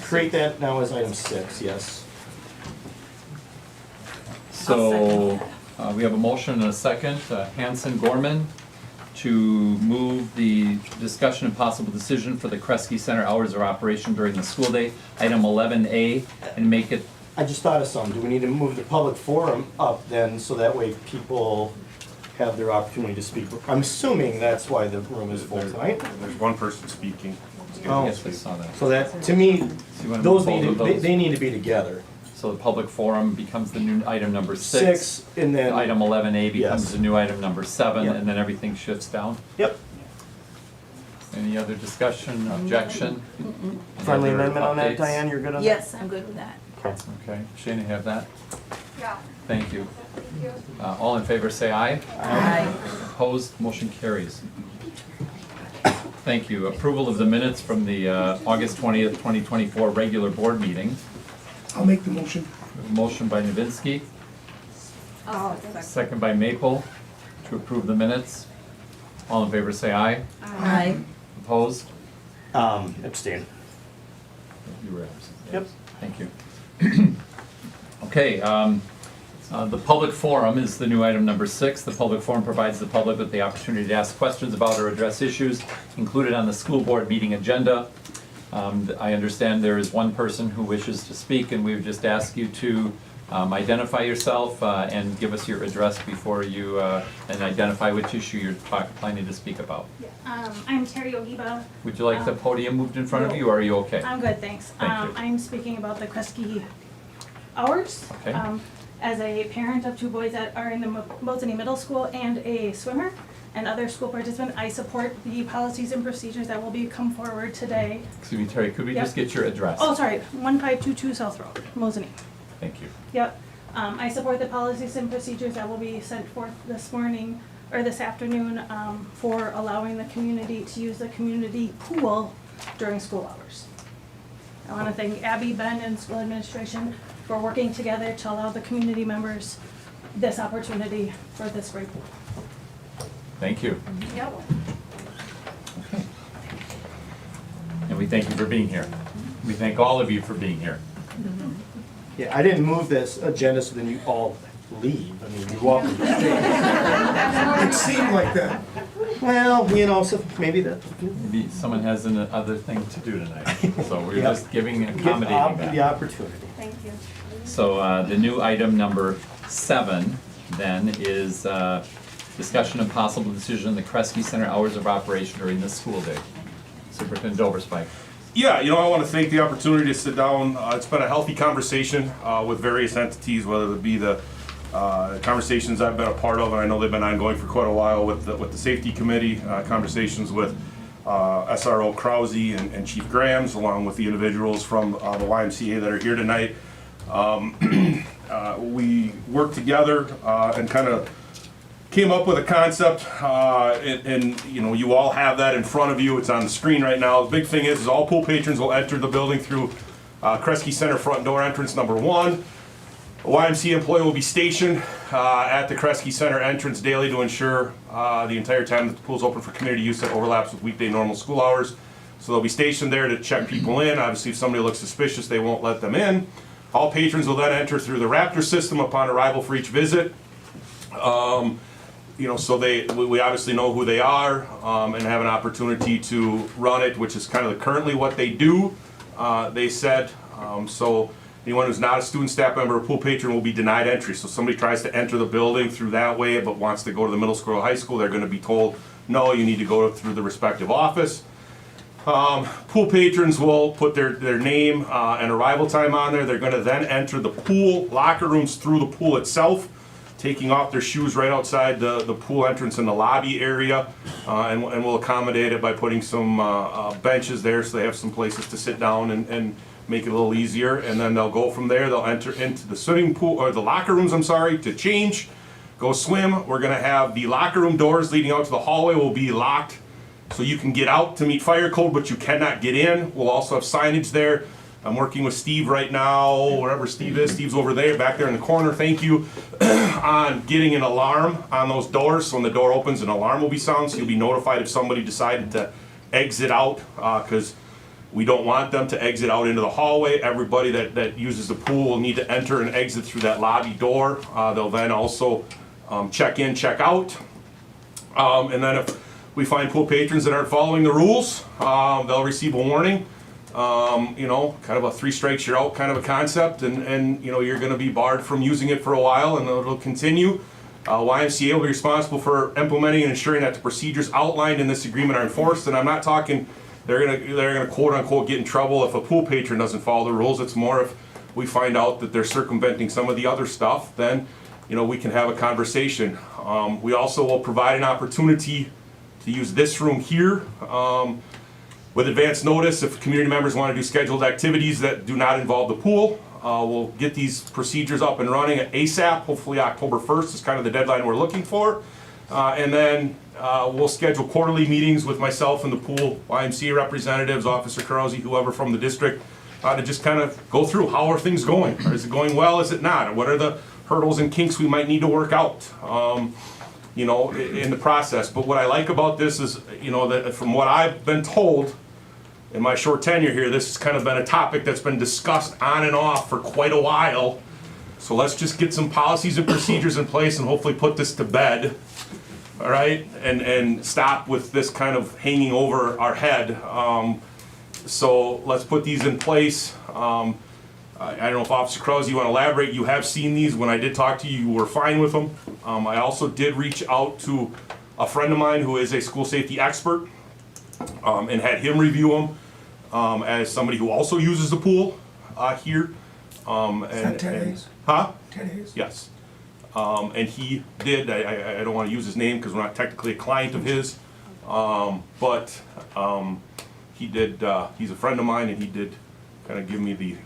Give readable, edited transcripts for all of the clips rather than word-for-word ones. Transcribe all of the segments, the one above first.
create that now as item 6, yes. So we have a motion and a second. Hanson Gorman to move the discussion and possible decision for the Kresge Center hours of operation during the school day, item 11A, and make it. I just thought of something. Do we need to move the public forum up then, so that way people have their opportunity to speak? I'm assuming that's why the room is full tonight. There's one person speaking. Oh. Yes, I saw that. So that, to me, So you wanna those move need both to, of those? they need to be together. So the public forum becomes the new item number 6. 6, and then. Item 11A becomes Yes. the new item number 7, Yep. and then everything shifts down. Yep. Any other discussion, objection? Friendly Any other amendment on that, updates? Diane, you're good on that? Yes, I'm good with that. Okay, Shana, have that? Yeah. Thank you. Thank you. All in favor say aye. Aye. Opposed, motion carries. Thank you. Approval of the minutes from the August 20th, 2024 regular board meeting. I'll make the motion. Motion by Novinsky, Oh, second by Maple to approve the minutes. All in favor say aye. Aye. Opposed? Abstain. You were absent. Yep. Thank you. Okay, the public forum is the new item number 6. The public forum provides the public with the opportunity to ask questions about or address issues included on the school board meeting agenda. I understand there is one person who wishes to speak, and we would just ask you to identify yourself and give us your address before you, and identify which issue you're planning to speak about. I'm Terry Ogiba. Would you like the podium moved in front of you, or are you okay? I'm good, thanks. Thank you. I'm speaking about the Kresge hours. Okay. As a parent of 2 boys that are in the Mosinee Middle School and a swimmer and other school participant, I support the policies and procedures that will come forward today. Excuse me, Terry, could we Yep. just get your address? Oh, sorry, 1522 South Road, Mosinee. Thank you. Yep. I support the policies and procedures that will be sent forth this morning or this afternoon for allowing the community to use the community pool during school hours. I want to thank Abby, Ben, and school administration for working together to allow the community members this opportunity for this great pool. Thank you. Yep. Okay. And we thank you for being here. We thank all of you for being here. Yeah, I didn't move this agenda so then you all leave. I mean, you're welcome to stay. It seemed like that. Well, you know, so maybe that. Maybe someone has another thing to do tonight, so we're Yep. just accommodating The that. opportunity. Thank you. So the new item number 7 then is discussion and possible decision on the Kresge Center hours of operation during the school day. Superintendent Overspike. Yeah, I want to thank the opportunity to sit down. It's been a healthy conversation with various entities, whether it be the conversations I've been a part of, and I know they've been ongoing for quite a while with the safety committee, conversations with SRO Krause and Chief Grams, along with the individuals from the YMCA that are here tonight. We worked together and kind of came up with a concept, and you all have that in front of you. It's on the screen right now. The big thing is all pool patrons will enter the building through Kresge Center front door entrance number 1. A YMCA employee will be stationed at the Kresge Center entrance daily to ensure the entire time that the pool is open for community use that overlaps with weekday normal school hours. So they'll be stationed there to check people in. Obviously, if somebody looks suspicious, they won't let them in. All patrons will then enter through the Raptor system upon arrival for each visit. So we obviously know who they are and have an opportunity to run it, which is kind of currently what they do, they said. So anyone who's not a student, staff member, or pool patron will be denied entry. So somebody tries to enter the building through that way but wants to go to the middle school or high school, they're going to be told, no, you need to go through the respective office. Pool patrons will put their name and arrival time on there. They're going to then enter the pool locker rooms through the pool itself, taking off their shoes right outside the pool entrance in the lobby area, and we'll accommodate it by putting some benches there so they have some places to sit down and make it a little easier. And then they'll go from there. They'll enter into the swimming pool, or the locker rooms, to change, go swim. We're going to have the locker room doors leading out to the hallway will be locked, so you can get out to meet fire code, but you cannot get in. We'll also have signage there. I'm working with Steve right now, wherever Steve is. Steve's over there, back there in the corner, thank you, on getting an alarm on those doors. So when the door opens, an alarm will be sounded, so you'll be notified if somebody decided to exit out, because we don't want them to exit out into the hallway. Everybody that uses the pool will need to enter and exit through that lobby door. They'll then also check in, check out. And then if we find pool patrons that aren't following the rules, they'll receive a warning. You know, kind of a 3 strikes you're out kind of a concept, and you know, you're gonna be barred from using it for a while, and it'll continue. YMCA will be responsible for implementing and ensuring that the procedures outlined in this agreement are enforced, and I'm not talking they're gonna quote unquote get in trouble if a pool patron doesn't follow the rules. It's more if we find out that they're circumventing some of the other stuff, then you know, we can have a conversation. We also will provide an opportunity to use this room here with advance notice if community members want to do scheduled activities that do not involve the pool. We'll get these procedures up and running at ASAP. Hopefully October 1st is kind of the deadline we're looking for. And then we'll schedule quarterly meetings with myself and the pool YMCA representatives, Officer Carosi, whoever from the district, to just kind of go through how are things going. Is it going well? Is it not? What are the hurdles and kinks we might need to work out? You know, in the process. But what I like about this is, you know, that from what I've been told in my short tenure here, this has kind of been a topic that's been discussed on and off for quite a while. So let's just get some policies and procedures in place and hopefully put this to bed, all right? And stop with this kind of hanging over our head. So let's put these in place. I don't know if Officer Krause, you want to elaborate. You have seen these. When I did talk to you, you were fine with them. I also did reach out to a friend of mine who is a school safety expert and had him review them as somebody who also uses the pool here. Is that Ted Hayes? Huh? Ted Hayes? Yes. And he did, I don't want to use his name because we're not technically a client of his, but he did, he's a friend of mine, and he did kind of give me the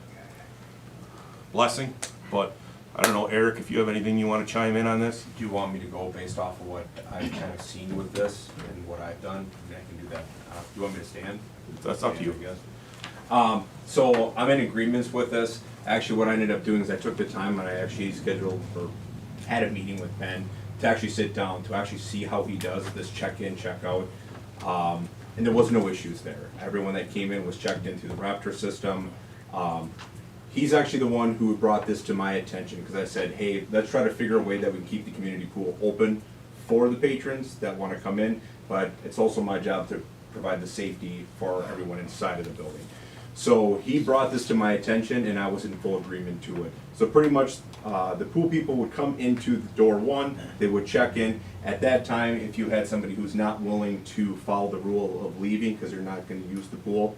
blessing. But I don't know, Eric, if you have anything you want to chime in on this? Do you want me to go based off of what I've kind of seen with this and what I've done? I mean, I can do that. Do you want me to stand? That's up to you. I guess. So I'm in agreements with this. Actually, what I ended up doing is I took the time and I actually scheduled or had a meeting with Ben to actually sit down, to actually see how he does this check-in, check-out. And there was no issues there. Everyone that came in was checked in through the Raptor system. He's actually the one who brought this to my attention because I said, hey, let's try to figure a way that we can keep the community pool open for the patrons that want to come in, but it's also my job to provide the safety for everyone inside of the building. So he brought this to my attention and I was in full agreement to it. So pretty much the pool people would come into the door 1, they would check in. At that time, if you had somebody who's not willing to follow the rule of leaving because they're not going to use the pool,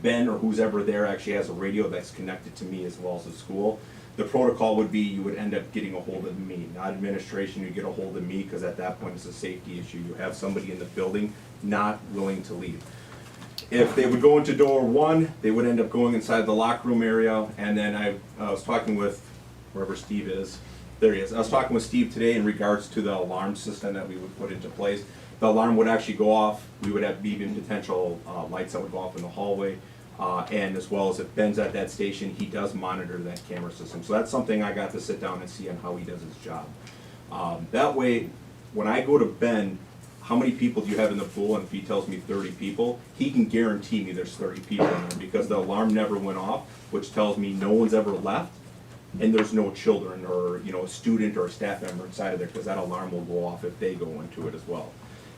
Ben or who's ever there actually has a radio that's connected to me as well as the school. The protocol would be you would end up getting a hold of me, not administration, you get a hold of me because at that point it's a safety issue. You have somebody in the building not willing to leave. If they would go into door 1, they would end up going inside the locker room area, and then I was talking with wherever Steve is. There he is. I was talking with Steve today in regards to the alarm system that we would put into place. The alarm would actually go off. We would have even potential lights that would go off in the hallway. And as well as if Ben's at that station, he does monitor that camera system. So that's something I got to sit down and see on how he does his job. That way, when I go to Ben, how many people do you have in the pool? And if he tells me 30 people, he can guarantee me there's 30 people in there because the alarm never went off, which tells me no one's ever left. And there's no children or a student or a staff member inside of there because that alarm will go off if they go into it as well.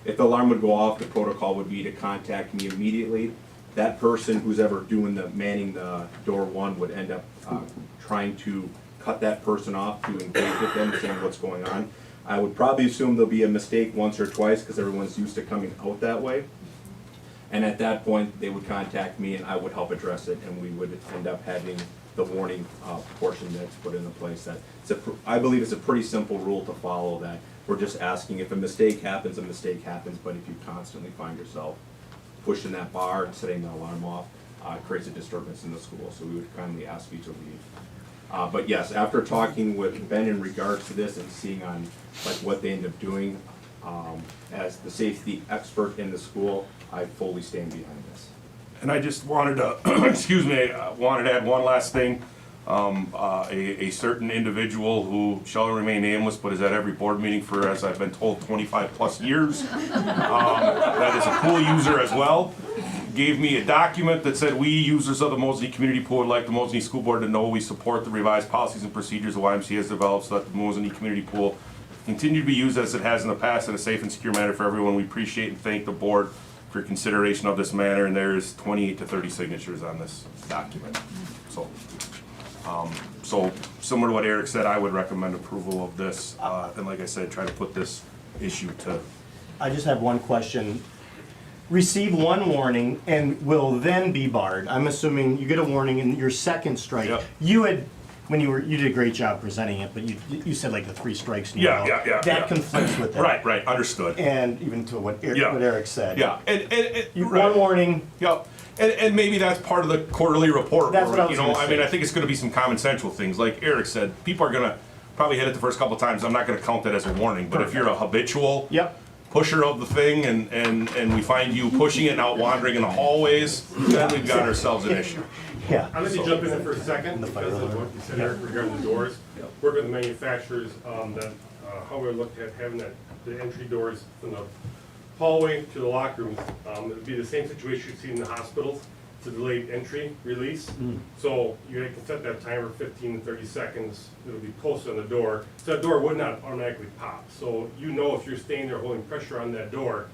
If the alarm would go off, the protocol would be to contact me immediately. That person who's ever doing the manning the door 1 would end up trying to cut that person off to engage with them, saying what's going on. I would probably assume there'll be a mistake once or twice because everyone's used to coming out that way. And at that point, they would contact me and I would help address it, and we would end up having the warning portion that's put into place. I believe it's a pretty simple rule to follow, that we're just asking if a mistake happens, but if you constantly find yourself pushing that bar and setting the alarm off, it creates a disturbance in the school, so we would kindly ask you to leave. But yes, after talking with Ben in regards to this and seeing on what they end up doing, as the safety expert in the school, I fully stand behind this. And I just wanted to, excuse me, wanted to add one last thing. a certain individual who shall remain nameless, but is at every board meeting for, as I've been told, 25 plus years, that is a pool user as well, gave me a document that said, we users of the Mosinee Community Pool would like the Mosinee School Board to know we support the revised policies and procedures the YMCA has developed so that the Mosinee Community Pool continue to be used as it has in the past in a safe and secure manner for everyone. We appreciate and thank the board for consideration of this matter, and there's 28 to 30 signatures on this document. So similar to what Eric said, I would recommend approval of this, and like I said, try to put this issue to. I just have one question. Receive one warning and will then be barred. I'm assuming you get a warning in your second strike. Yep. You did a great job presenting it, but you said like the 3 strikes in a row. Yeah. That conflicts with that. Right, understood. And even to what Eric said. Yeah, One warning. Yep. And maybe that's part of the quarterly report. That's where, what I was you know, gonna I mean, say. I think it's gonna be some common sensual things. Like Eric said, people are gonna probably hit it the first couple times. I'm not gonna count that as a warning, but if you're a habitual Yep. pusher of the thing and we find you pushing it and out wandering in the hallways, then we've got ourselves an issue. Yeah. I'd like to jump in there for a second because of what you said, Eric, regarding the doors. Work with the manufacturers, how we look at having the entry doors from the hallway to the locker rooms. It would be the same situation you see in the hospitals. It's a delayed entry release. So you can set that timer 15 to 30 seconds. It'll be posted on the door. So that door would not automatically pop. So you know if you're staying there holding pressure on that door,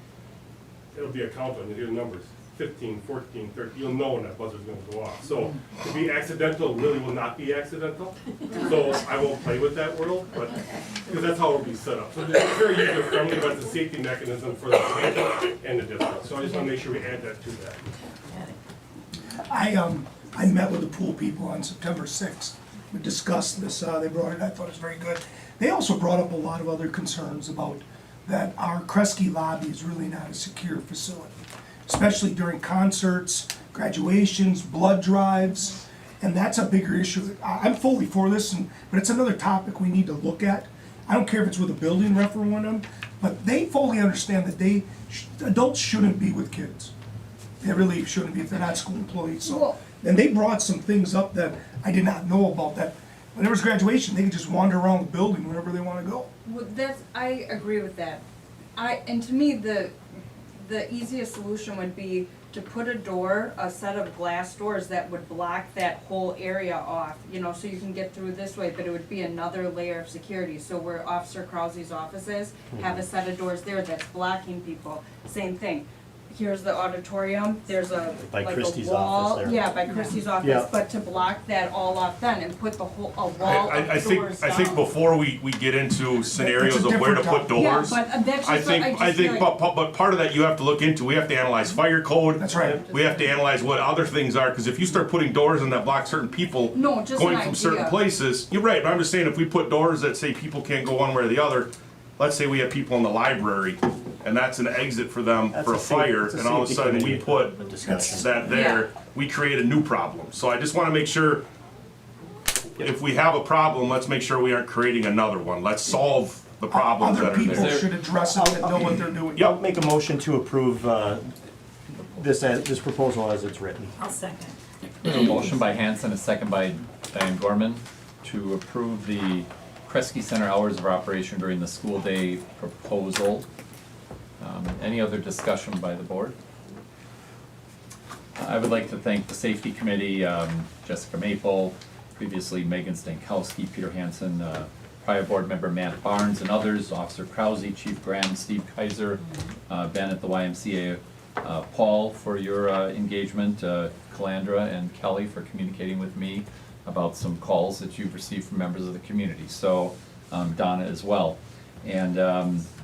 it'll be a countdown. You hear the numbers. 15, 14, 13, you'll know when that buzzer's gonna go off. So to be accidental really will not be accidental. So I won't play with that world, but, because that's how it'll be set up. So it's very user friendly, but it's a safety mechanism for the patient and the district. So I just wanna make sure we add that to that. I met with the pool people on September 6th. We discussed this, they brought it, I thought it was very good. They also brought up a lot of other concerns about that our Kresge lobby is really not a secure facility, especially during concerts, graduations, blood drives, and that's a bigger issue. I'm fully for this, but it's another topic we need to look at. I don't care if it's with a building referendum, but they fully understand that adults shouldn't be with kids. They really shouldn't be if they're not school employees. So, and they brought some things up that I did not know about, that when there was graduation, they could just wander around the building wherever they want to go. Well, I agree with that. And to me, the easiest solution would be to put a set of glass doors that would block that whole area off, so you can get through this way, but it would be another layer of security. So where Officer Krause's office is, have a set of doors there that's blocking people. Same thing. Here's the auditorium, there's a Christie's wall. office there. Yeah, by Christie's office, Yeah. but to block that all off then and put a wall I of doors think down. before we get into scenarios of where to put doors. Yeah, but that's just I think, feel like- but part of that you have to look into, we have to analyze fire code. That's right. We have to analyze what other things are, because if you start putting doors in that block certain people No, just going an from certain idea. places, you're right, but I'm just saying if we put doors that say people can't go one way or the other, let's say we have people in the library, and that's an exit for them That's for a a safe- fire, it's a and all of a safety sudden we committee put discussion. that there, Yeah. we create a new problem. So I just wanna make sure, if we have a problem, let's make sure we aren't creating another one. Let's solve the problems Other that are people there. should address it and know what they're doing. I'll make a motion to approve this proposal as it's written. I'll second. A motion by Hanson, a second by Diane Gorman to approve the Kresge Center hours of operation during the school day proposal. Any other discussion by the board? I would like to thank the safety committee, Jessica Maple, previously Megan Stankowski, Peter Hansen, prior board member Matt Barnes and others, Officer Krause, Chief Graham, Steve Kaiser, Ben at the YMCA, Paul for your engagement, Calandra and Kelly for communicating with me about some calls that you've received from members of the community. So Donna as well. And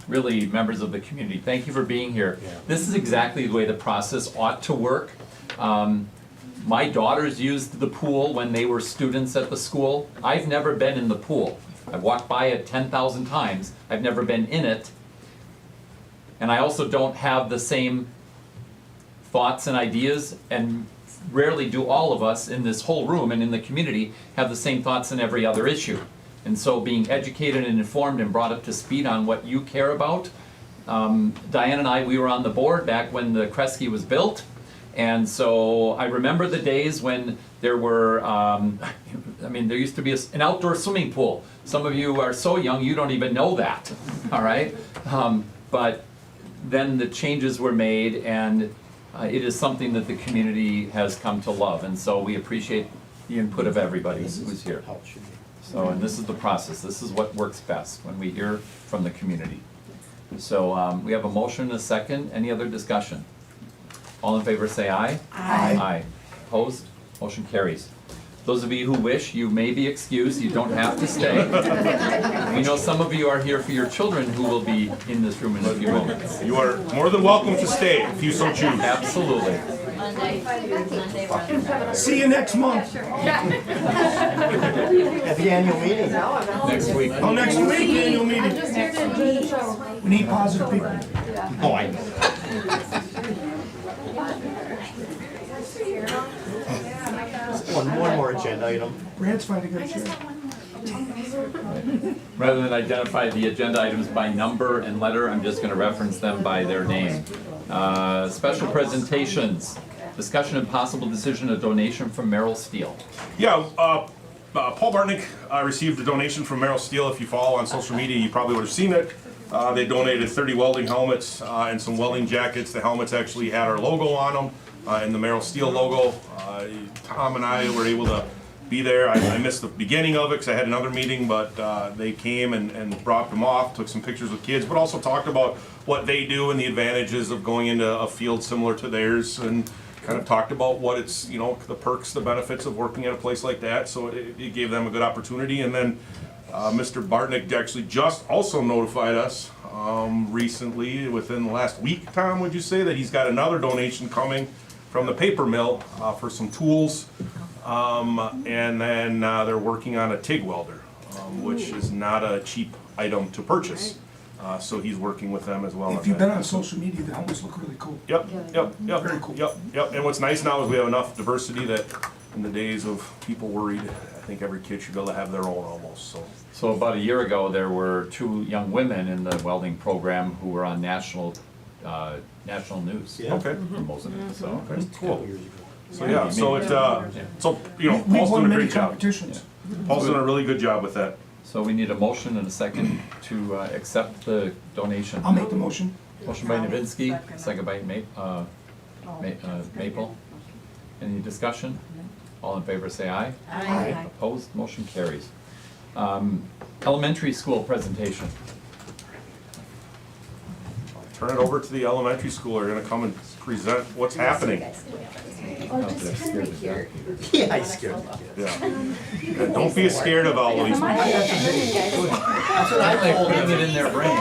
really, members of the community, thank you for being here. Yeah. This is exactly the way the process ought to work. My daughters used the pool when they were students at the school. I've never been in the pool. I've walked by it 10,000 times. I've never been in it. And I also don't have the same thoughts and ideas, and rarely do all of us in this whole room and in the community have the same thoughts in every other issue. And so being educated and informed and brought up to speed on what you care about. Diane and I, we were on the board back when the Kresge was built. And so I remember the days when there were I mean, there used to be an outdoor swimming pool. Some of you are so young, you don't even know that, all right? But then the changes were made, and it is something that the community has come to love, and so we appreciate the input of everybody who's here. How it should be. So, and this is the process, this is what works best, when we hear from the community. So, we have a motion and a second, any other discussion? All in favor say aye. Aye. Aye. Opposed? Motion carries. Those of you who wish, you may be excused, you don't have to stay. We know some of you are here for your children who will be in this room in a few moments. You are more than welcome to stay if you so choose. Absolutely. See you next month. At the annual meeting. Next week. Oh, next week, annual meeting. We need positive people. Oh, I know. One more agenda item. Brad's fine to go share. Rather than identify the agenda items by number and letter, I'm just gonna reference them by their name. Special presentations, discussion and possible decision, a donation from Merrill Steele. Yeah, Paul Bartnick received a donation from Merrill Steele. If you follow on social media, you probably would have seen it. They donated 30 welding helmets and some welding jackets. The helmets actually had our logo on them and the Merrill Steele logo. Tom and I were able to be there. I missed the beginning of it because I had another meeting, but they came and brought them off, took some pictures with kids, but also talked about what they do and the advantages of going into a field similar to theirs, and kind of talked about what it's, you know, the perks, the benefits of working at a place like that. So it gave them a good opportunity. And then Mr. Bartnick actually just also notified us recently, within the last week, Tom, would you say, that he's got another donation coming from the paper mill for some tools. And then they're working on a TIG welder, which is not a cheap item to purchase. So he's working with them as well. If you've been on social media, the helmets look really cool. Yep. Very cool. Yep. And what's nice now is we have enough diversity that in the days of people worried, I think every kid should be able to have their own almost, so. So about a year ago, there were 2 young women in the welding program who were on national news. Yeah. Okay. From Mosinee, so. Okay, Couple cool. years ago. So yeah, so it, so, you know, We've Paul's won doing a many great job. competitions. Paul's doing a really good job with that. So we need a motion and a second to accept the donation. I'll make the motion. Motion by Novinsky, second by Maple. Any discussion? All in favor say aye. Aye. Opposed, motion carries. Elementary school presentation. Turn it over to the elementary school. They're gonna come and present what's happening. Yeah, I scared the kids. Yeah. Don't be scared of all these. That's what I told Bring them. it in their brain. I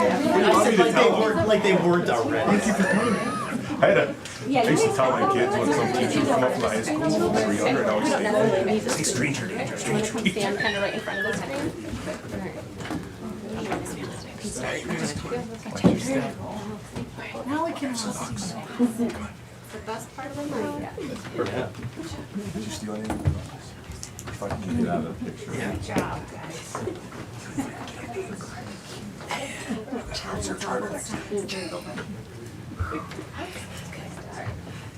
said like they weren't already. I used to tell my kids when some teacher would come up from the high school when they were younger, and I would say, stranger danger, stranger danger. Stand kind of right in front of the screen. Now we can all see. The best part of the night. Did you steal anything? Get out of the picture. Good job, guys.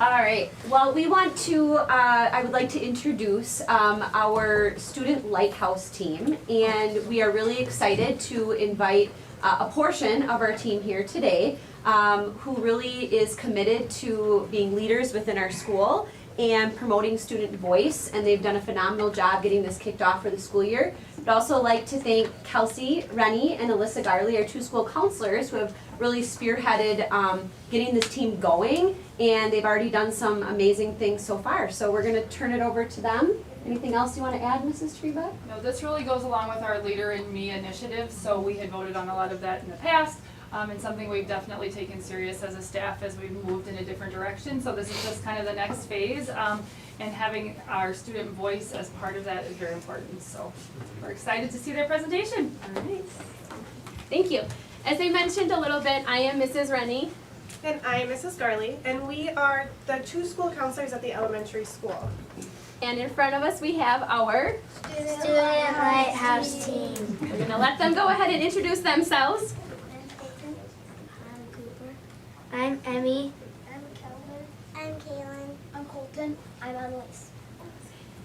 All right, well, we want to, I would like to introduce our student lighthouse team, and we are really excited to invite a portion of our team here today who really is committed to being leaders within our school and promoting student voice, and they've done a phenomenal job getting this kicked off for the school year. I'd also like to thank Kelsey Rennie and Alyssa Garley, our 2 school counselors, who have really spearheaded getting this team going, and they've already done some amazing things so far. So we're gonna turn it over to them. Anything else you wanna add, Mrs. Treba? No, this really goes along with our Leader in Me initiative, so we had voted on a lot of that in the past, and something we've definitely taken serious as a staff as we've moved in a different direction. So this is just kind of the next phase, and having our student voice as part of that is very important. So we're excited to see their presentation. All right. Thank you. As I mentioned a little bit, I am Mrs. Rennie. And I am Mrs. Garley, and we are the 2 school counselors at the elementary school. And in front of us we have our Student Lighthouse Team. We're gonna let them go ahead and introduce themselves. I'm Cooper. I'm Emmy. I'm Kelvin. I'm Kaylin. I'm Colton. I'm Annalise.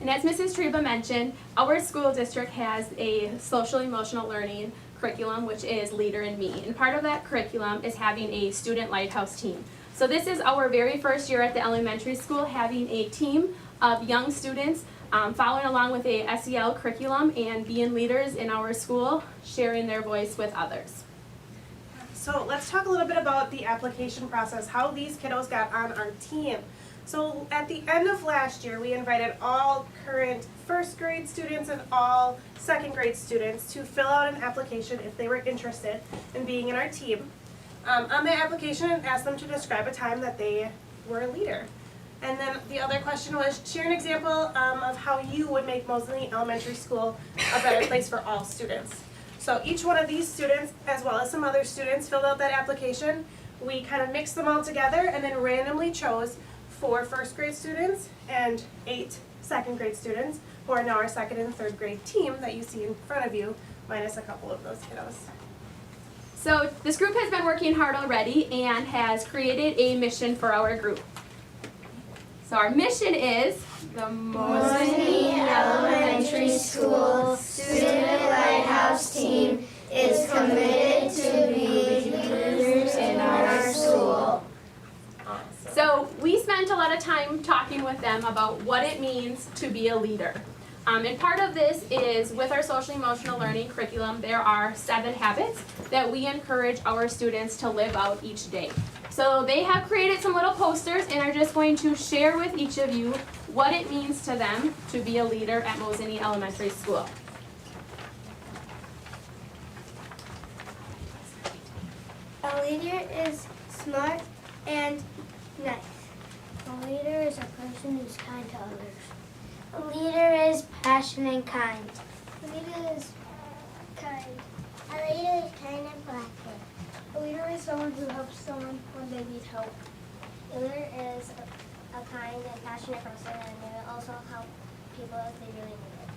And as Mrs. Treba mentioned, our school district has a social emotional learning curriculum, which is Leader in Me. And part of that curriculum is having a student lighthouse team. So this is our very first year at the elementary school having a team of young students following along with a SEL curriculum and being leaders in our school, sharing their voice with others. So let's talk a little bit about the application process, how these kiddos got on our team. So at the end of last year, we invited all current first grade students and all second grade students to fill out an application if they were interested in being in our team. On the application, it asked them to describe a time that they were a leader. And then the other question was, share an example of how you would make Mosinee Elementary School a better place for all students. So each one of these students, as well as some other students, filled out that application. We kind of mixed them all together and then randomly chose 4 first grade students and 8 second grade students, who are now our second and third grade team that you see in front of you, minus a couple of those kiddos. So this group has been working hard already and has created a mission for our group. So our mission is the Mosinee Elementary School Student Lighthouse Team is committed to be leaders in our school. So we spent a lot of time talking with them about what it means to be a leader. And part of this is with our social emotional learning curriculum, there are 7 habits that we encourage our students to live out each day. So they have created some little posters and are just going to share with each of you what it means to them to be a leader at Mosinee Elementary School. A leader is smart and nice. A leader is a person who's kind to others. A leader is passionate and kind. A leader is kind. A leader is kind and black. A leader is someone who helps someone when they need help. A leader is a kind and passionate person, and they will also help people if they really need it.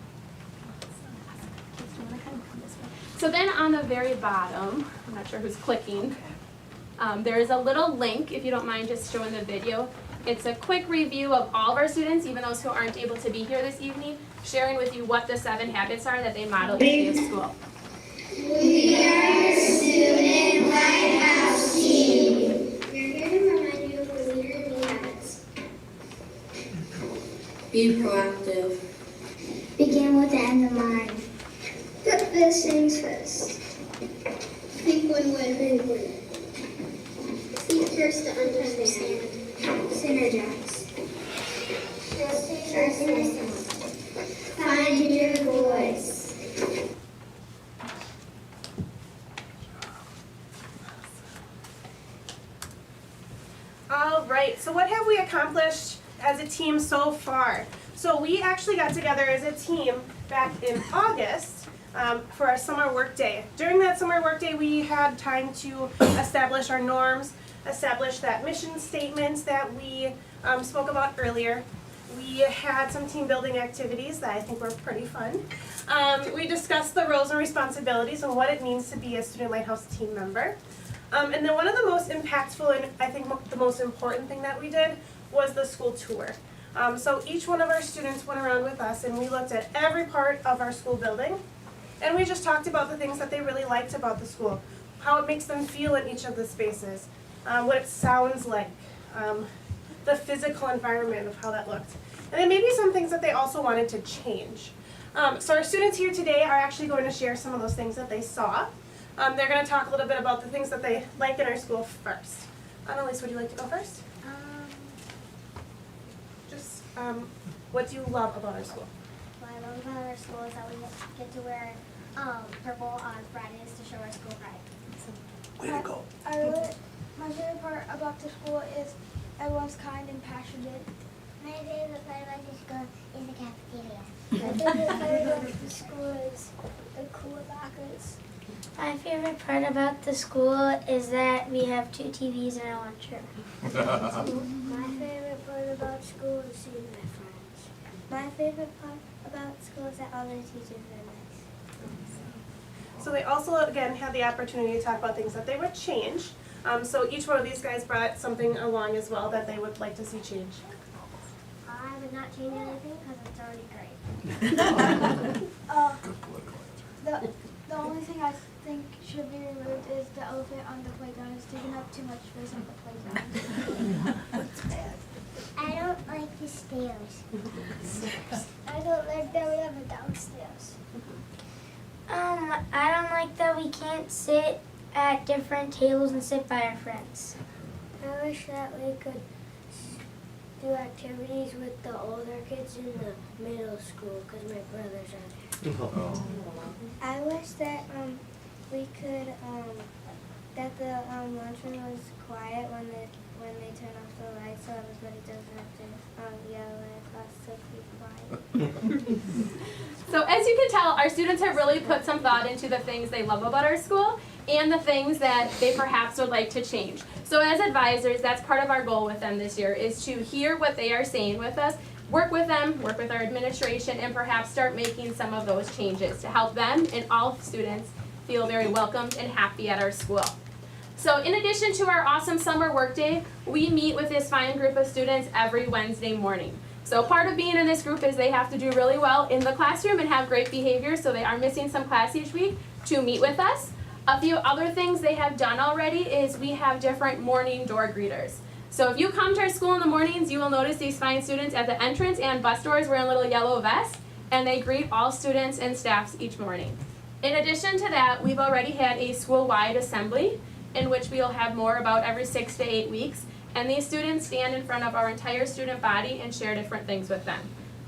So then on the very bottom, I'm not sure who's clicking, there is a little link, if you don't mind just showing the video. It's a quick review of all of our students, even those who aren't able to be here this evening, sharing with you what the 7 habits are that they model each day of school. We are the Student Lighthouse Team. We're here to remind you of the leader in me habits. Be proactive. Begin with the end in mind. Put first things first. Think win-win. Seek first to understand. Synergize. Trust yourself. Find your voice. All right, so what have we accomplished as a team so far? So we actually got together as a team back in August for our summer work day. During that summer work day, we had time to establish our norms, establish that mission statements that we spoke about earlier. We had some team building activities that I think were pretty fun. We discussed the roles and responsibilities and what it means to be a Student Lighthouse team member. And then one of the most impactful and I think the most important thing that we did was the school tour. So each one of our students went around with us and we looked at every part of our school building and we just talked about the things that they really liked about the school, how it makes them feel in each of the spaces, what it sounds like, the physical environment of how that looked. And then maybe some things that they also wanted to change. So our students here today are actually going to share some of those things that they saw. They're going to talk a little bit about the things that they like in our school first. Annalise, would you like to go first? What do you love about our school? What I love about our school is that we get to wear purple on Fridays to show our school pride. Way to go. My favorite part about the school is everyone's kind and passionate. My favorite part about the school is the cafeteria. My favorite part about the school is the cool lockers. My favorite part about the school is that we have 2 TVs and a lunchroom. My favorite part about school is seeing my friends. My favorite part about school is that all the teachers are nice. So they also, again, had the opportunity to talk about things that they would change. So each one of these guys brought something along as well that they would like to see change. I would not change anything because it's already great. The only thing I think should be removed is the elephant on the playground. It's taking up too much space on the playground. I don't like the stairs. I don't like that we have a downstairs. I don't like that we can't sit at different tables and sit by our friends. I wish that we could do activities with the older kids in the middle school because my brothers are there. I wish that we could that the lunchroom was quiet when they turn off the lights so everybody doesn't have to yell at us to be quiet. So as you can tell, our students have really put some thought into the things they love about our school and the things that they perhaps would like to change. So as advisors, that's part of our goal with them this year, is to hear what they are saying with us, work with them, work with our administration, and perhaps start making some of those changes to help them and all students feel very welcomed and happy at our school. So in addition to our awesome summer workday, we meet with this fine group of students every Wednesday morning. So part of being in this group is they have to do really well in the classroom and have great behavior, so they are missing some class each week to meet with us. A few other things they have done already is we have different morning door greeters. So if you come to our school in the mornings, you will notice these fine students at the entrance and bus doors wearing little yellow vests, and they greet all students and staffs each morning. In addition to that, we've already had a school-wide assembly in which we'll have more about every 6 to 8 weeks. And these students stand in front of our entire student body and share different things with them.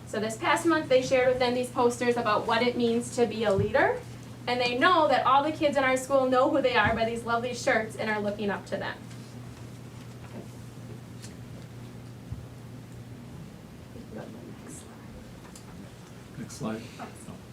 So this past month, they shared with them these posters about what it means to be a leader. And they know that all the kids in our school know who they are by these lovely shirts and are looking up to them. Next slide.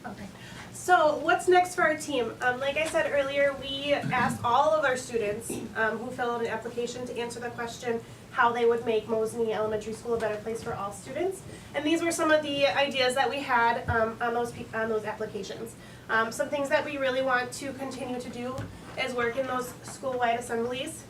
Okay. So what's next for our team? Like I said earlier, we asked all of our students who fill out an application to answer the question how they would make Mosinee Elementary School a better place for all students. And these were some of the ideas that we had on those applications. Some things that we really want to continue to do is work in those school-wide assemblies.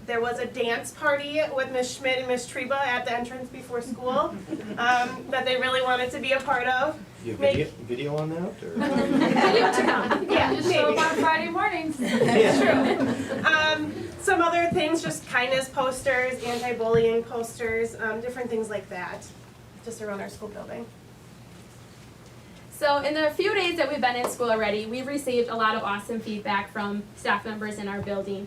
There was a dance party with Ms. Schmidt and Ms. Treba at the entrance before school that they really wanted to be a part of. Do you have video on that? Or? Video to come. Yeah, Just show maybe. up on Friday mornings. It's true. Some other things, just kindness posters, anti-bullying posters, different things like that, just around our school building. So in the few days that we've been in school already, we've received a lot of awesome feedback from staff members in our building.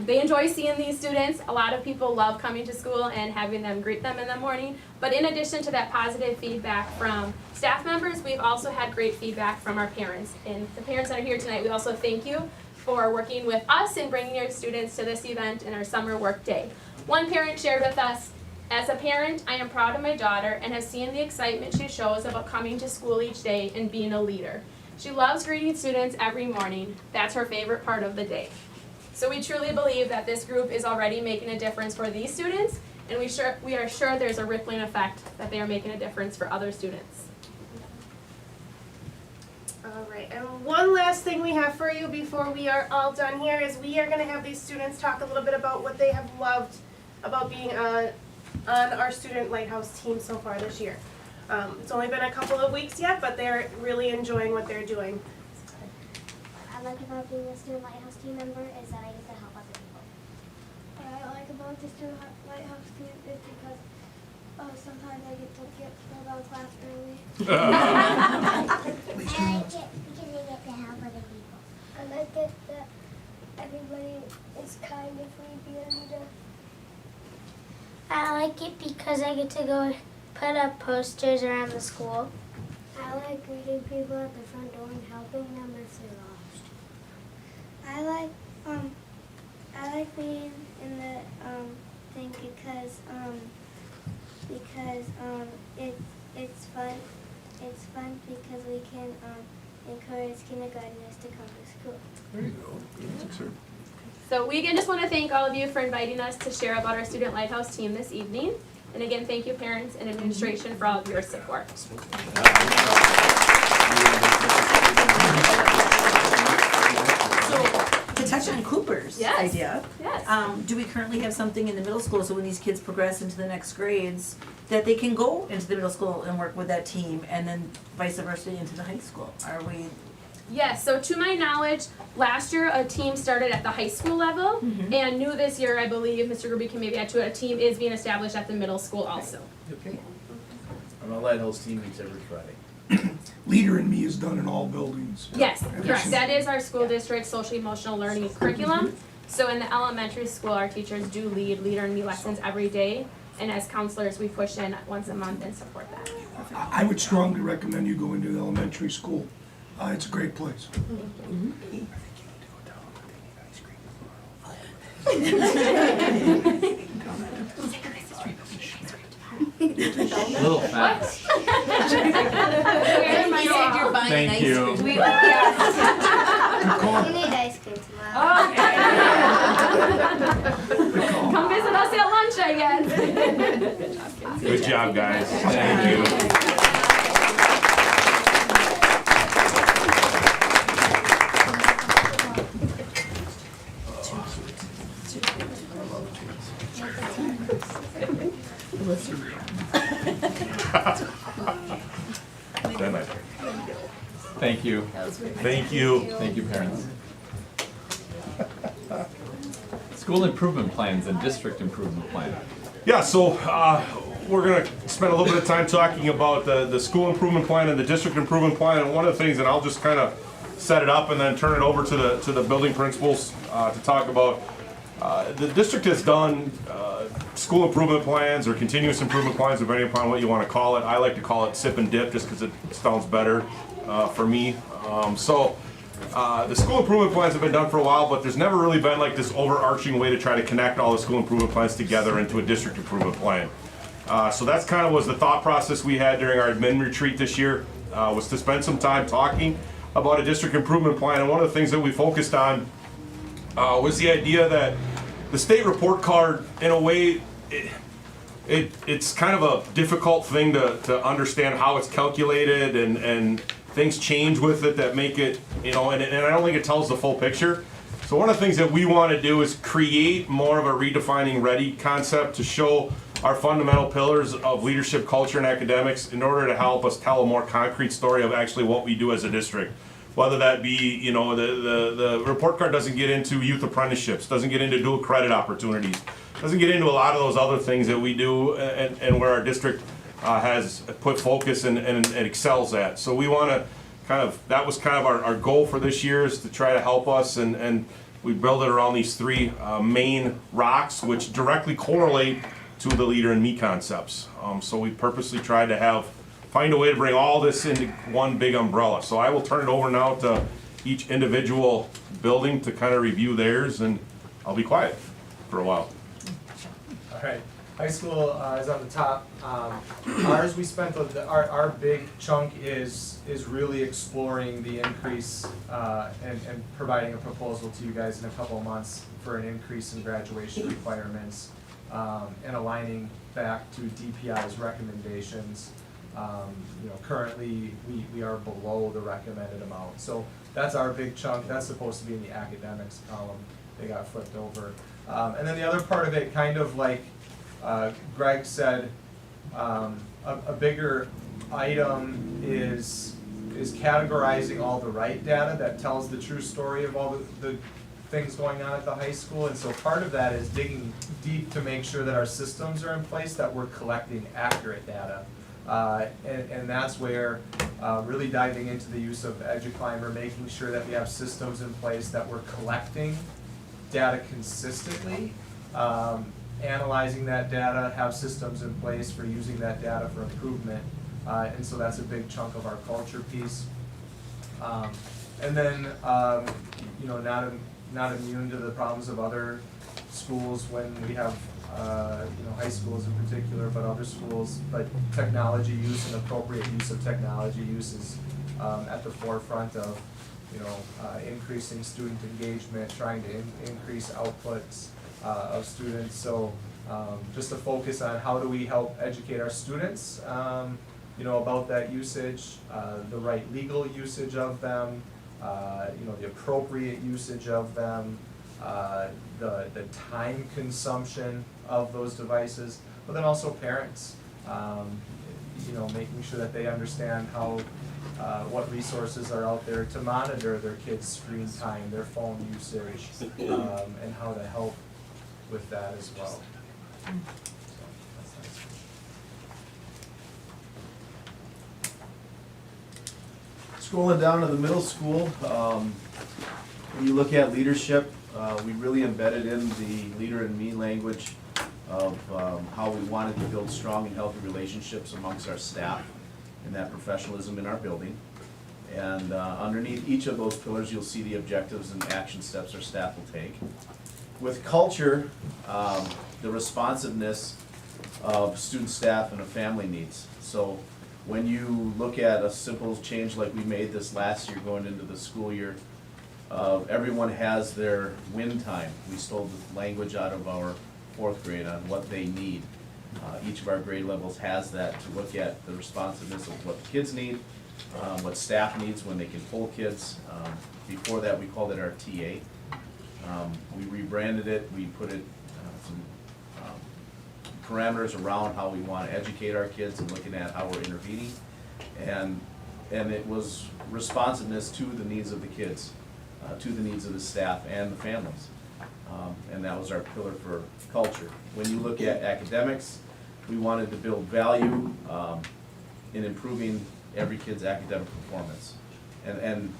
They enjoy seeing these students. A lot of people love coming to school and having them greet them in the morning. But in addition to that positive feedback from staff members, we've also had great feedback from our parents. And the parents that are here tonight, we also thank you for working with us and bringing your students to this event in our summer work day. One parent shared with us, "As a parent, I am proud of my daughter and have seen the excitement she shows about coming to school each day and being a leader. She loves greeting students every morning. That's her favorite part of the day." So we truly believe that this group is already making a difference for these students, and we are sure there's a rippling effect that they are making a difference for other students. All right, and one last thing we have for you before we are all done here is we are gonna have these students talk a little bit about what they have loved about being on our student lighthouse team so far this year. It's only been a couple of weeks yet, but they're really enjoying what they're doing. What I like about being a student lighthouse team member is that I get to help other people. What I like about the student lighthouse team is because sometimes I get to pulled out of class early. I like it because I get to help other people. I like it that everybody is kind if we be a leader. I like it because I get to go put up posters around the school. I like greeting people at the front door and helping them if they're lost. I like being in the thing because it's fun. It's fun because we can encourage kindergartners to come to school. There you go. So we again just want to thank all of you for inviting us to share about our Student Lighthouse team this evening. And again, thank you parents and administration for all of your support. So to touch on Cooper's Yes. idea, Yes. do we currently have something in the middle school, so when these kids progress into the next grades, that they can go into the middle school and work with that team, and then vice versa into the high school? Are we? Yes, so to my knowledge, last year a team started at the high school level, and new this year, I believe, Mr. Gruby can maybe add to it, a team is being established at the middle school also. I'm a Lighthouse team meets every Friday. Leader in Me is done in all buildings. Yes, correct. That is our school district social emotional learning curriculum. So in the elementary school, our teachers do lead Leader in Me lessons every day. And as counselors, we push in once a month and support that. I would strongly recommend you go into the elementary school. It's a great place. Little fast. Thank you. You need ice cream tomorrow. Come visit us at lunch, I guess. Good job, guys. Thank you. Thank you. Thank you. Thank you, parents. School improvement plans and district improvement plan. Yeah, so we're going to spend a little bit of time talking about the school improvement plan and the district improvement plan. And one of the things, and I'll just kind of set it up and then turn it over to the building principals to talk about. The district has done school improvement plans or continuous improvement plans, depending upon what you want to call it. I like to call it sip and dip just because it sounds better for me. The school improvement plans have been done for a while, but there's never really been like this overarching way to try to connect all the school improvement plans together into a district improvement plan. So that's kind of was the thought process we had during our admin retreat this year, was to spend some time talking about a district improvement plan. And one of the things that we focused on was the idea that the state report card, in a way, it's kind of a difficult thing to understand how it's calculated, and things change with it that make it, and I don't think it tells the full picture. So one of the things that we want to do is create more of a redefining ready concept to show our fundamental pillars of leadership, culture, and academics in order to help us tell a more concrete story of actually what we do as a district. Whether that be, the report card doesn't get into youth apprenticeships, doesn't get into dual credit opportunities, doesn't get into a lot of those other things that we do and where our district has put focus and excels at. So we want to that was kind of our goal for this year, is to try to help us, and we build it around these three main rocks, which directly correlate to the Leader in Me concepts. So we purposely tried to find a way to bring all this into one big umbrella. So I will turn it over now to each individual building to kind of review theirs, and I'll be quiet for a while. All right, high school is on the top. Ours, we spent, our big chunk is really exploring the increase and providing a proposal to you guys in a couple of months for an increase in graduation requirements and aligning back to DPI's recommendations. Currently we are below the recommended amount. So that's our big chunk. That's supposed to be in the academics column. They got flipped over. And then the other part of it, kind of like Greg said, a bigger item is categorizing all the right data that tells the true story of all the things going on at the high school. And so part of that is digging deep to make sure that our systems are in place, that we're collecting accurate data. And that's where really diving into the use of EduClimber, making sure that we have systems in place that we're collecting data consistently, analyzing that data, have systems in place for using that data for improvement. And so that's a big chunk of our culture piece. And then, not immune to the problems of other schools when we have high schools in particular, but other schools, but technology use and appropriate use of technology use is at the forefront of, increasing student engagement, trying to increase outputs of students. So just to focus on how do we help educate our students, about that usage, the right legal usage of them, the appropriate usage of them, the time consumption of those devices, but then also parents, making sure that they understand how, what resources are out there to monitor their kids' screen time, their phone usage, and how to help with that as well. So, that's nice. Scrolling down to the middle school, when you look at leadership, we really embedded in the leader in me language of how we wanted to build strong and healthy relationships amongst our staff and that professionalism in our building. And underneath each of those pillars, you'll see the objectives and action steps our staff will take. With culture, the responsiveness of student, staff, and of family needs. So when you look at a simple change like we made this last year going into the school year, everyone has their win time. We stole the language out of our 4th grade on what they need. Each of our grade levels has that to look at the responsiveness of what the kids need, what staff needs when they can pull kids. Before that, we called it our TA. We rebranded it, we put it some parameters around how we want to educate our kids and looking at how we're intervening. And it was responsiveness to the needs of the kids, to the needs of the staff and the families. And that was our pillar for culture. When you look at academics, we wanted to build value in improving every kid's academic performance. And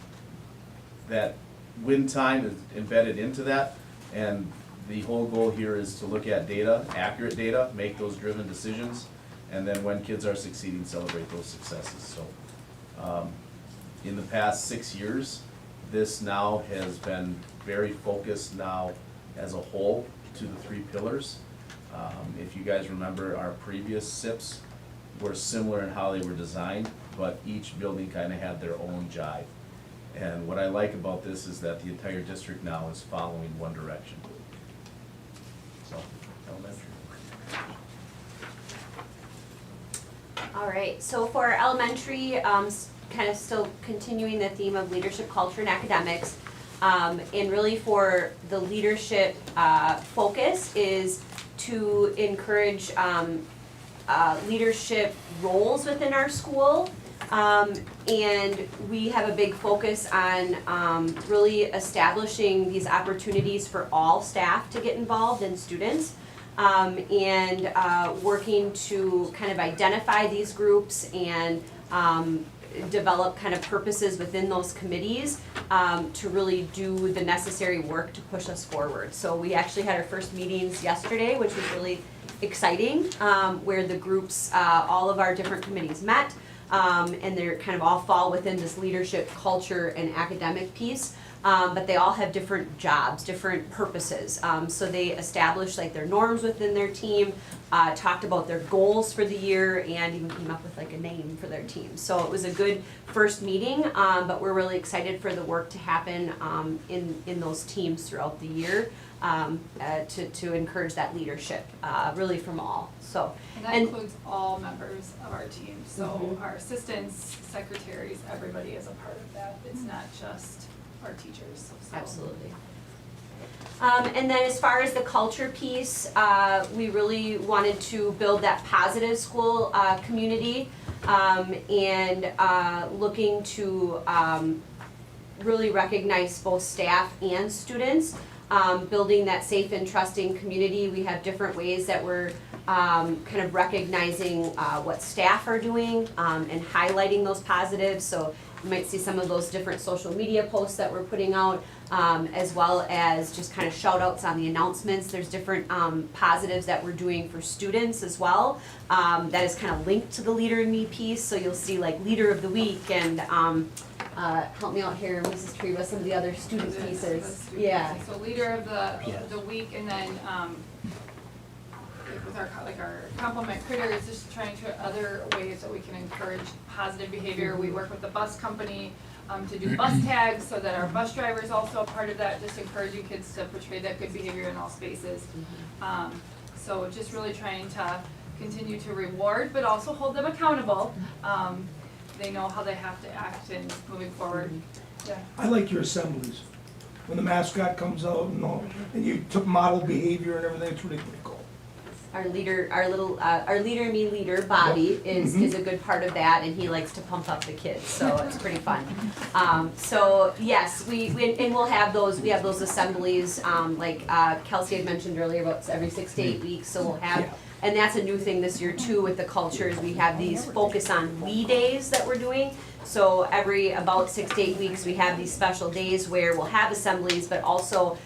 that win time is embedded into that, and the whole goal here is to look at data, accurate data, make those driven decisions, and then when kids are succeeding, celebrate those successes. So in the past 6 years, this now has been very focused now as a whole to the 3 pillars. If you guys remember, our previous SIPs were similar in how they were designed, but each building kind of had their own jive. And what I like about this is that the entire district now is following one direction. So, elementary. All right, so for our elementary, kind of still continuing the theme of leadership, culture, and academics, and really for the leadership focus is to encourage leadership roles within our school. And we have a big focus on really establishing these opportunities for all staff to get involved and students, and working to kind of identify these groups and develop kind of purposes within those committees to really do the necessary work to push us forward. So we actually had our first meetings yesterday, which was really exciting, where the groups, all of our different committees met. And they're kind of all fall within this leadership, culture, and academic piece, but they all have different jobs, different purposes. So they established like their norms within their team, talked about their goals for the year, and even came up with like a name for their team. So it was a good first meeting, but we're really excited for the work to happen in those teams throughout the year. To encourage that leadership, really from all. So And that includes all members of our team. So our assistants, secretaries, everybody is a part of that. It's not just our teachers. So. Absolutely. And then as far as the culture piece, we really wanted to build that positive school community, and looking to really recognize both staff and students. Building that safe and trusting community. We have different ways that we're kind of recognizing what staff are doing and highlighting those positives. So you might see some of those different social media posts that we're putting out, as well as just kind of shout outs on the announcements. There's different positives that we're doing for students as well. That is kind of linked to the Leader in Me piece. So you'll see like Leader of the Week and help me out here, Mrs. Treva, some of the other student pieces. Yeah. So leader of the week, and then with our compliment critters, just trying to other ways that we can encourage positive behavior. We work with the bus company to do bus tags, so that our bus driver is also a part of that. Just encouraging kids to portray that good behavior in all spaces. So just really trying to continue to reward, but also hold them accountable. They know how they have to act and moving forward. Yeah. I like your assemblies. When the mascot comes out and all, and you took model behavior and everything, it's really pretty cool. Our leader, our leader me leader, Bobby, is a good part of that, and he likes to pump up the kids, so it's pretty fun. So yes, and we'll have those, we have those assemblies, like Kelsey had mentioned earlier about every 6 to 8 weeks, so we'll have, and that's a new thing this year too with the cultures, we have these focus on we days that we're doing. So every about 6 to 8 weeks, we have these special days where we'll have assemblies, but also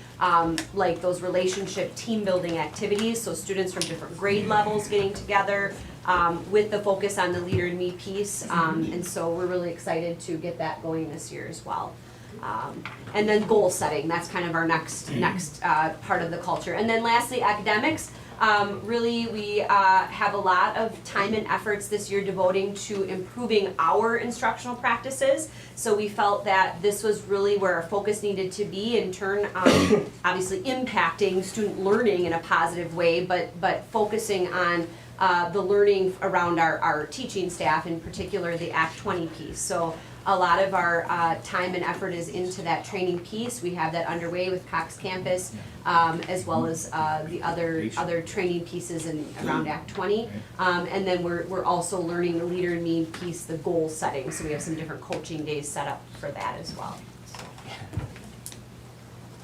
like those relationship team building activities, so students from different grade levels getting together with the focus on the leader in me piece, and so we're really excited to get that going this year as well. And then goal setting, that's kind of our next part of the culture. And then lastly, academics. Really, we have a lot of time and efforts this year devoting to improving our instructional practices. So we felt that this was really where our focus needed to be, in turn, obviously impacting student learning in a positive way, but focusing on the learning around our teaching staff, in particular the Act 20 piece. So a lot of our time and effort is into that training piece. We have that underway with Cox Campus, as well as the other training pieces around Act 20. And then we're also learning the leader in me piece, the goal setting. So we have some different coaching days set up for that as well.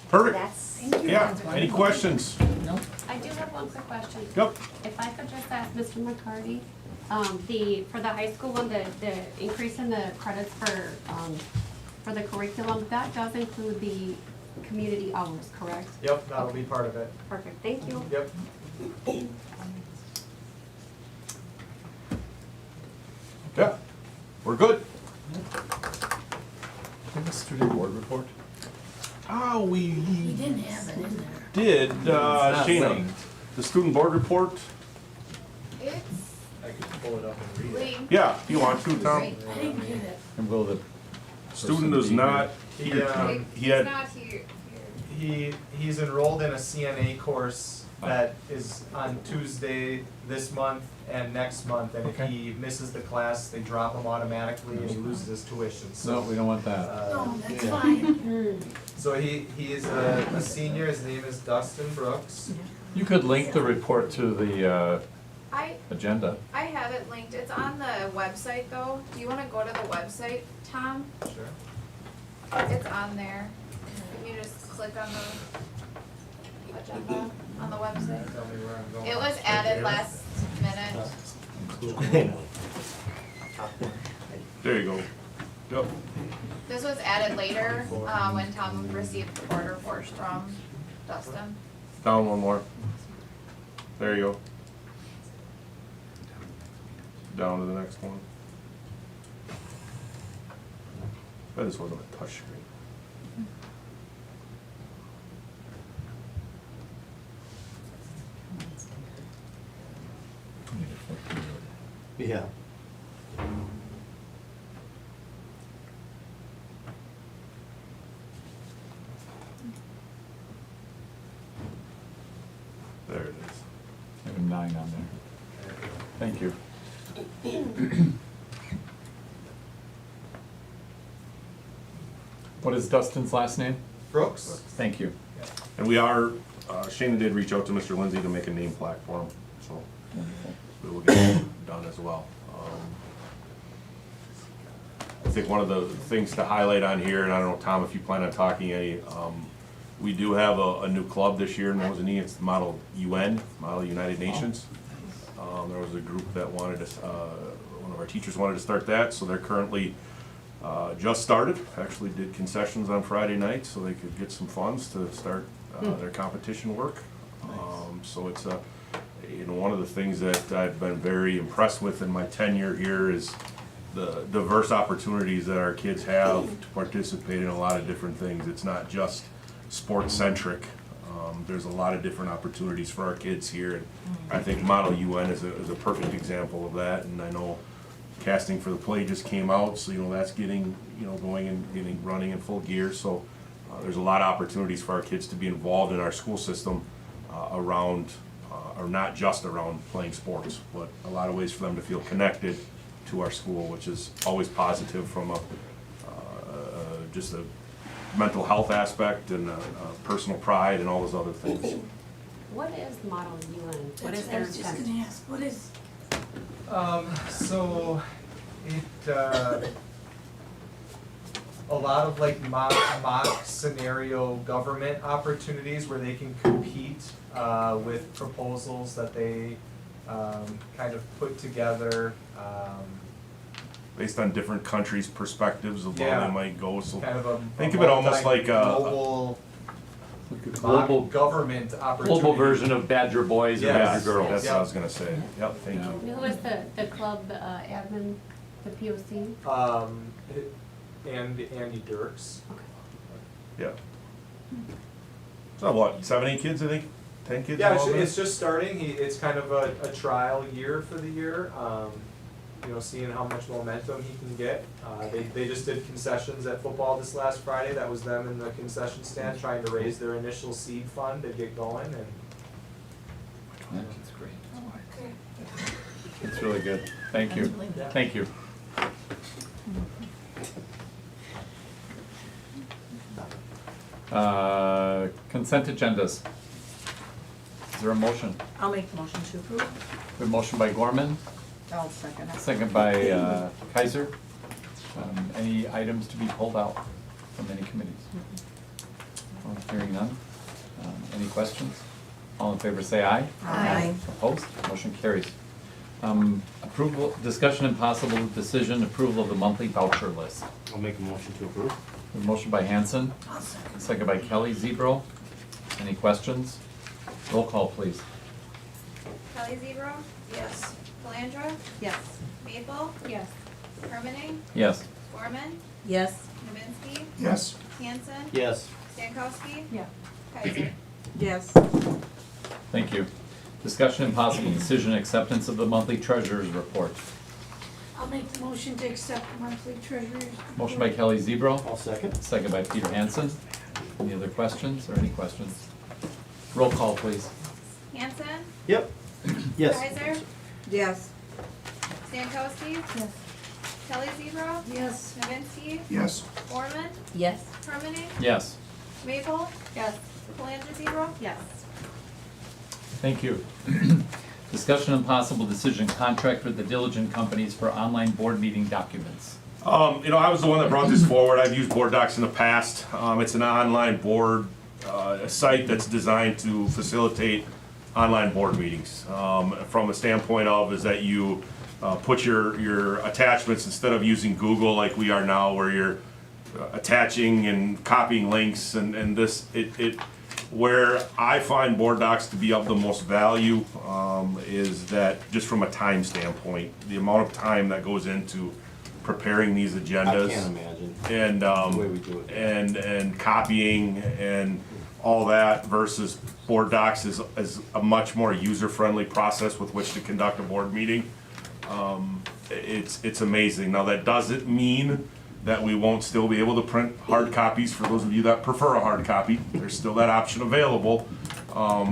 Perfect. That's Yeah, any questions? I do have one quick question. Yep. If I could just ask Mr. McCarty, for the high school one, the increase in the credits for the curriculum, that does include the community hours, correct? Yep, that'll be part of it. Perfect, thank you. Yep. Yeah, we're good. Give a student board report. We didn't have it in there. did, not Shayna, linked. the student board report? It's I could pull it up and read it. linked. Yeah, if you want to, Tom. I didn't get it. And will the Student is not He, here tonight. He It's had, not here. He's enrolled in a CNA course that is on Tuesday this month and next month, and if Okay. he misses the class, they drop him automatically and he loses his tuition, No, so. we don't want that. No, that's fine. So he is a senior, his name is Dustin Brooks. You could link the report to the I agenda. have it linked. It's on the website though. Do you wanna go to the website, Tom? Sure. It's on there. If you just click on the agenda on the website. Tell me where I'm going. It was added last minute. there you go. Yep. This was added later, when Tom received the board reports from Dustin. Down one more. There you go. Down to the next one. That just wasn't a touch screen. Yeah. There it is. I have a 9 on there. Thank you. What is Dustin's last name? Brooks? Thank you. And we are, Shayna did reach out to Mr. Lindsay to make a name plaque for him, so we will get that done as well. I think one of the things to highlight on here, and I don't know, Tom, if you plan on talking any, we do have a new club this year in Mosinee. It's the Model UN, Model United Nations. There was a group that wanted to, one of our teachers wanted to start that, so they're currently just started. Actually did concessions on Friday night so they could get some funds to start their competition work. So it's one of the things that I've been very impressed with in my tenure here is the diverse opportunities that our kids have to participate in a lot of different things. It's not just sports centric. There's a lot of different opportunities for our kids here, and I think Model UN is a perfect example of that. And I know casting for the play just came out, so that's getting going and getting running in full gear. So there's a lot of opportunities for our kids to be involved in our school system around, or not just around playing sports, but a lot of ways for them to feel connected to our school, which is always positive from a just a mental health aspect and personal pride and all those other things. What is Model UN? What is I their was just intent? gonna ask, what is, So it a lot of like mock scenario government opportunities where they can compete with proposals that they kind of put together. Based on different countries' perspectives of how Yeah. they might go, so Kind of a think of it almost like global Global, government opportunity. global version of Badger Boys or yes, Badger Girls. that's what I was gonna say. Yep, thank you. Who was the club admin, the POC? And Andy Dirks. Yeah. So what, 7, 8 kids, I think? 10 kids? Yeah, involved in it? it's just starting. It's kind of a trial year for the year. You know, seeing how much momentum he can get. They just did concessions at football this last Friday. That was them in the concession stand trying to raise their initial seed fund to get going. And That's great. okay. It's really good. Thank you. Yeah. Thank you. Consent agendas. Is there a motion? I'll make the motion to approve. A motion by Gorman, I'll second it. second by Kaiser. Any items to be pulled out from any committees? Hearing none. Any questions? All in favor say aye. Aye. Opposed? Motion carries. Approval, discussion and possible decision, approval of the monthly voucher list. I'll make a motion to approve. A motion by Hanson, I'll second. second by Kelly Zebro. Any questions? Roll call, please. Kelly Zebro? Yes. Calandra? Yes. Maple? Yes. Hermaning? Yes. Gorman? Yes. Naminsky? Yes. Hanson? Yes. Stankowski? Yeah. Kaiser? Yes. Thank you. Discussion and possible decision acceptance of the monthly treasurer's report. I'll make the motion to accept the monthly treasurer's. Motion by Kelly Zebro, I'll second. second by Peter Hanson. Any other questions or any questions? Roll call, please. Hanson? Yep. Yes. Kaiser? Yes. Stankowski? Yes. Kelly Zebro? Yes. Naminsky? Yes. Gorman? Yes. Hermaning? Yes. Maple? Yes. Calandra Zebro? Yes. Thank you. Discussion and possible decision, contract with the Diligent Companies for online board meeting documents. You know, I was the one that brought this forward. I've used Board Docs in the past. It's an online board site that's designed to facilitate online board meetings. From a standpoint of is that you put your attachments instead of using Google like we are now, where you're attaching and copying links and this. Where I find Board Docs to be of the most value is that just from a time standpoint, the amount of time that goes into preparing these agendas. I can't imagine. And The way we do it. and copying and all that versus Board Docs is a much more user-friendly process with which to conduct a board meeting. It's amazing. Now, that doesn't mean that we won't still be able to print hard copies for those of you that prefer a hard copy. There's still that option available.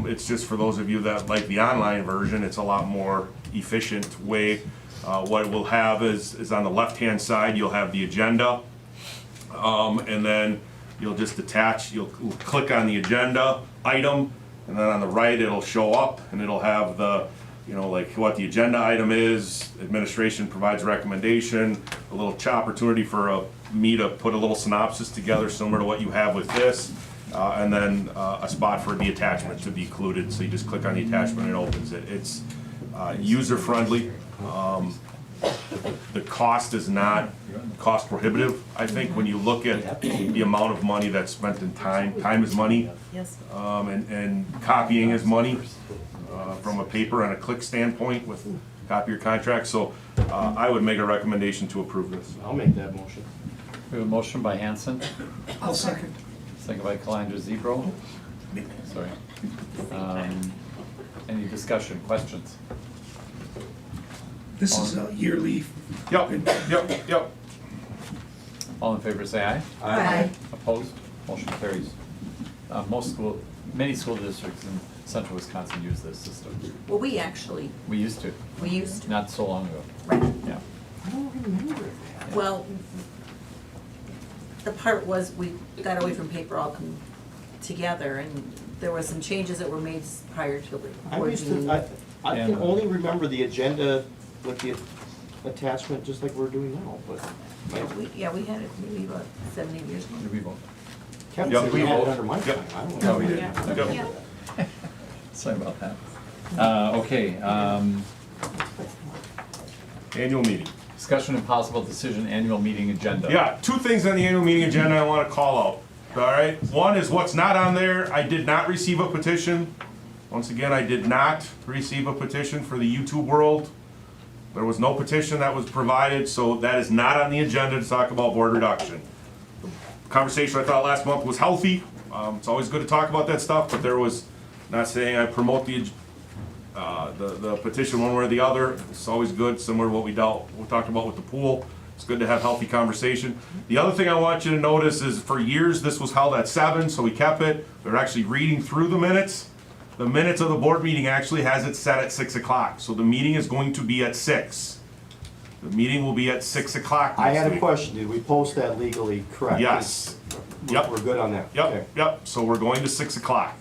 It's just for those of you that like the online version, it's a lot more efficient way. What we'll have is on the left-hand side, you'll have the agenda. And then you'll just attach, you'll click on the agenda item, and then on the right, it'll show up and it'll have the, you know, like what the agenda item is, administration provides recommendation, a little opportunity for me to put a little synopsis together similar to what you have with this, and then a spot for the attachment to be included. So you just click on the attachment and it opens it. It's user-friendly. The cost is not cost prohibitive. I think when you look at the amount of money that's spent in time, time is money. Yes. And copying is money from a paper and a click standpoint with copy your contract. So I would make a recommendation to approve this. I'll make that motion. We have a motion by Hanson, I'll second. second by Calandra Zebro. Sorry. Any discussion, questions? This is a yearly. Yep. All in favor say aye. Aye. Opposed? Motion carries. Many school districts in central Wisconsin use this system. Well, we actually, We used to, we used to. not so long ago. Right. Yeah. I don't remember that. Well, the part was, we got away from paper all come together, and there were some changes that were made prior to the I board used to, meeting. I can only remember the agenda with the attachment, just like we're doing now, but. Yeah, we had it maybe about 7, 8 years ago. Did we vote? Kevin Yep, said we we had it vote. under my Yep. time, I don't No, know. we didn't. Yep. Sorry about that. Okay, Annual meeting. discussion and possible decision, annual meeting agenda. Yeah, two things on the annual meeting agenda I want to call out. All right, one is what's not on there. I did not receive a petition. Once again, I did not receive a petition for the YouTube world. There was no petition that was provided, so that is not on the agenda to talk about board reduction. Conversation I thought last month was healthy. It's always good to talk about that stuff, but there was, not saying I promote the petition one way or the other. It's always good, similar to what we talked about with the pool. It's good to have healthy conversation. The other thing I want you to notice is for years, this was held at 7, so we kept it. They're actually reading through the minutes. The minutes of the board meeting actually has it set at 6 o'clock, so the meeting is going to be at 6. The meeting will be at 6 o'clock I next had a week. question, did we post that legally correct? Yes. Yep. We're good on that? Okay. Yep, yep, so we're going to 6 o'clock,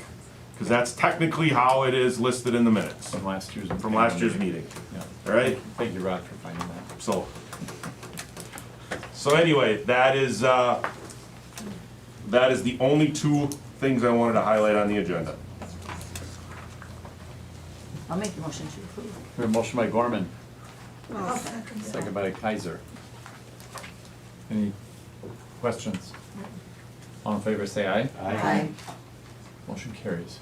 because that's technically how it is listed in the minutes From last year's. from last year's meeting. Yeah. All right? Thank you, Rod, for finding that. So anyway, that is the only two things I wanted to highlight on the agenda. I'll make the motion to approve. We have a motion by Gorman, I'll second that. second by Kaiser. Any questions? All in favor, say aye. Aye. Motion carries.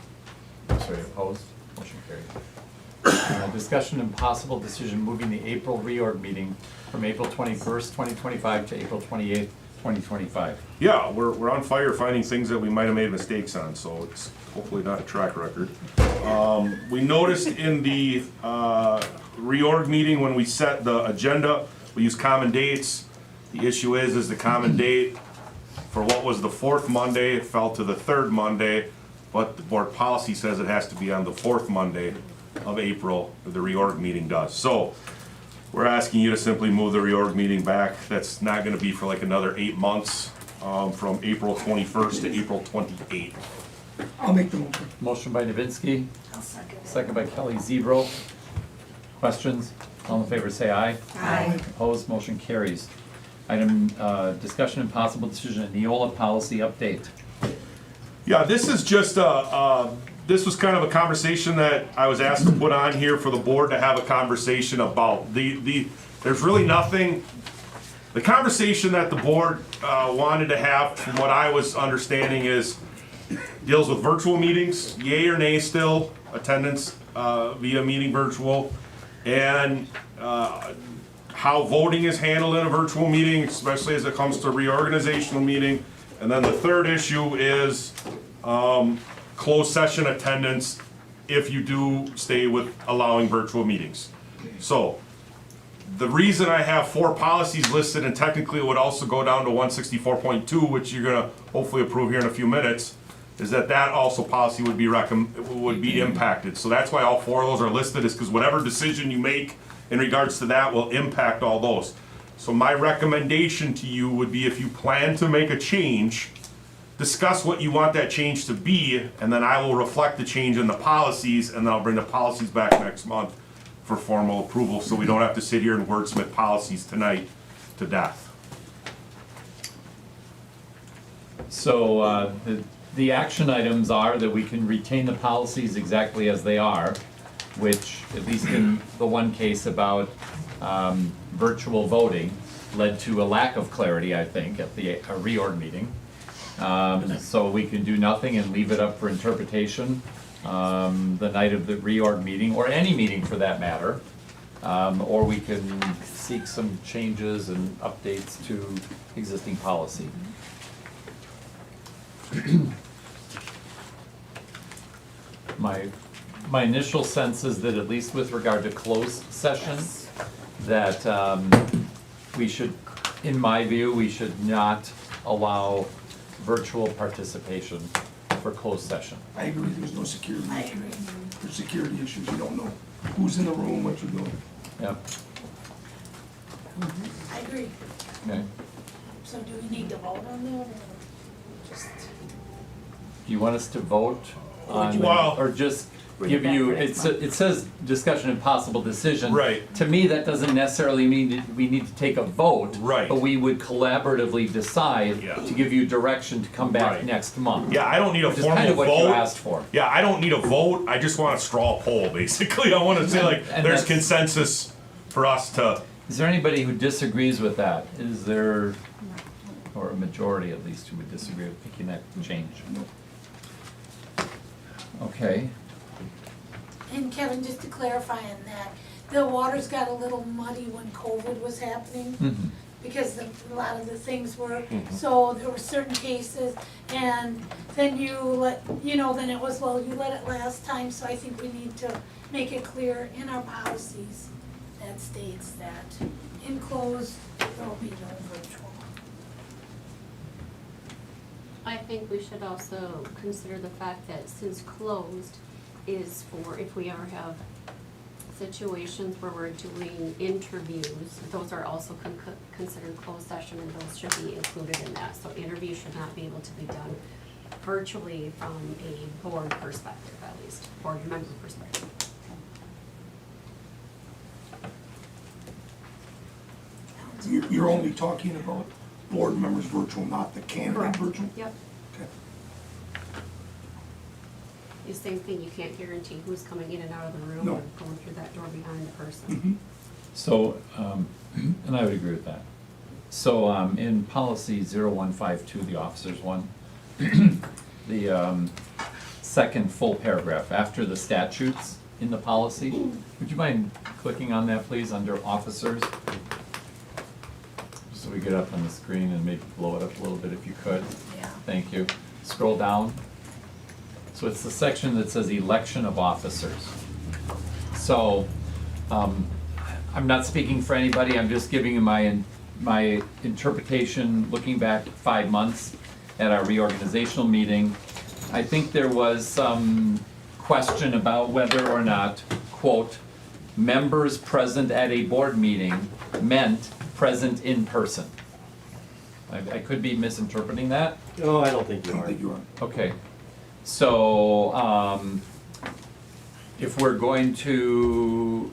Sorry, opposed? Motion carries. Discussion and possible decision moving the April reorg meeting from April 21st, 2025 to April 28th, 2025. Yeah, we're on fire finding things that we might have made mistakes on, so it's hopefully not a track record. We noticed in the reorg meeting, when we set the agenda, we used common dates. The issue is the common date for what was the 4th Monday fell to the 3rd Monday, but the board policy says it has to be on the 4th Monday of April, the reorg meeting does. So we're asking you to simply move the reorg meeting back. That's not gonna be for like another 8 months, from April 21st to April 28th. I'll make the motion. Motion by Novinsky, I'll second. second by Kelly Zebro. Questions? All in favor, say aye. Aye. Opposed, motion carries. Item, discussion and possible decision, Neola policy update. Yeah, this is just this was kind of a conversation that I was asked to put on here for the board to have a conversation about. There's really nothing, the conversation that the board wanted to have, from what I was understanding, is deals with virtual meetings, yay or nay still, attendance via meeting virtual, and how voting is handled in a virtual meeting, especially as it comes to reorganizational meeting. And then the third issue is closed session attendance if you do stay with allowing virtual meetings. So the reason I have 4 policies listed, and technically it would also go down to 164.2, which you're gonna hopefully approve here in a few minutes, is that also policy would be impacted. So that's why all 4 of those are listed, is because whatever decision you make in regards to that will impact all those. So my recommendation to you would be, if you plan to make a change, discuss what you want that change to be, and then I will reflect the change in the policies, and then I'll bring the policies back next month for formal approval, so we don't have to sit here and wordsmith policies tonight to death. So the action items are that we can retain the policies exactly as they are, which, at least in the one case about virtual voting, led to a lack of clarity, I think, at the reorg meeting. So we can do nothing and leave it up for interpretation the night of the reorg meeting, or any meeting for that matter. Or we can seek some changes and updates to existing policy. My initial sense is that, at least with regard to closed session, that we should, in my view, we should not allow virtual participation for closed session. I agree, there's no security. I agree. There's security issues, you don't know who's in the room, what you're doing. Yep. I agree. Okay. So do we need to vote on that, or just? Do you want us to vote on, Well- or just Bring give it back you, for next it says discussion and possible decision. Right. To me, that doesn't necessarily mean that we need to take a vote. Right. But we would collaboratively decide Yeah. to give you direction to come back Right. next month. Yeah, I don't need a Which is formal kind of what you vote. asked for. Yeah, I don't need a vote, I just want a straw poll, basically. I wanna say like, And there's that's- consensus for us to, Is there anybody who disagrees with that? Is there, or a majority at least, who would disagree with making that change? Okay, And Kevin, just to clarify on that, the waters got a little muddy when COVID was happening, mhm. because a lot of the things were, so there were certain cases, and then you let, then it was, well, you let it last time, so I think we need to make it clear in our policies that states that enclosed, there will be no virtual. I think we should also consider the fact that since closed is for if we ever have situations where we're doing interviews, those are also considered closed session, and those should be included in that. So interviews should not be able to be done virtually from a board perspective, at least, board member perspective. You're only talking about board members virtual, not the candidate virtual? Yep. Okay. The same thing, you can't guarantee who's coming in and out of the room No. or going through that door behind the person. Mhm. So, and I would agree with that. So, in policy 0152, the officers one, the second full paragraph, after the statutes in the policy, would you mind clicking on that, please, under officers? So we get up on the screen and maybe blow it up a little bit if you could. Yeah. Thank you. Scroll down. So it's the section that says election of officers. So, I'm not speaking for anybody, I'm just giving you my interpretation, looking back 5 months at our reorganizational meeting. I think there was some question about whether or not, quote, members present at a board meeting meant present in person. I could be misinterpreting that. No, I don't think you I don't are. think you are. Okay, so, if we're going to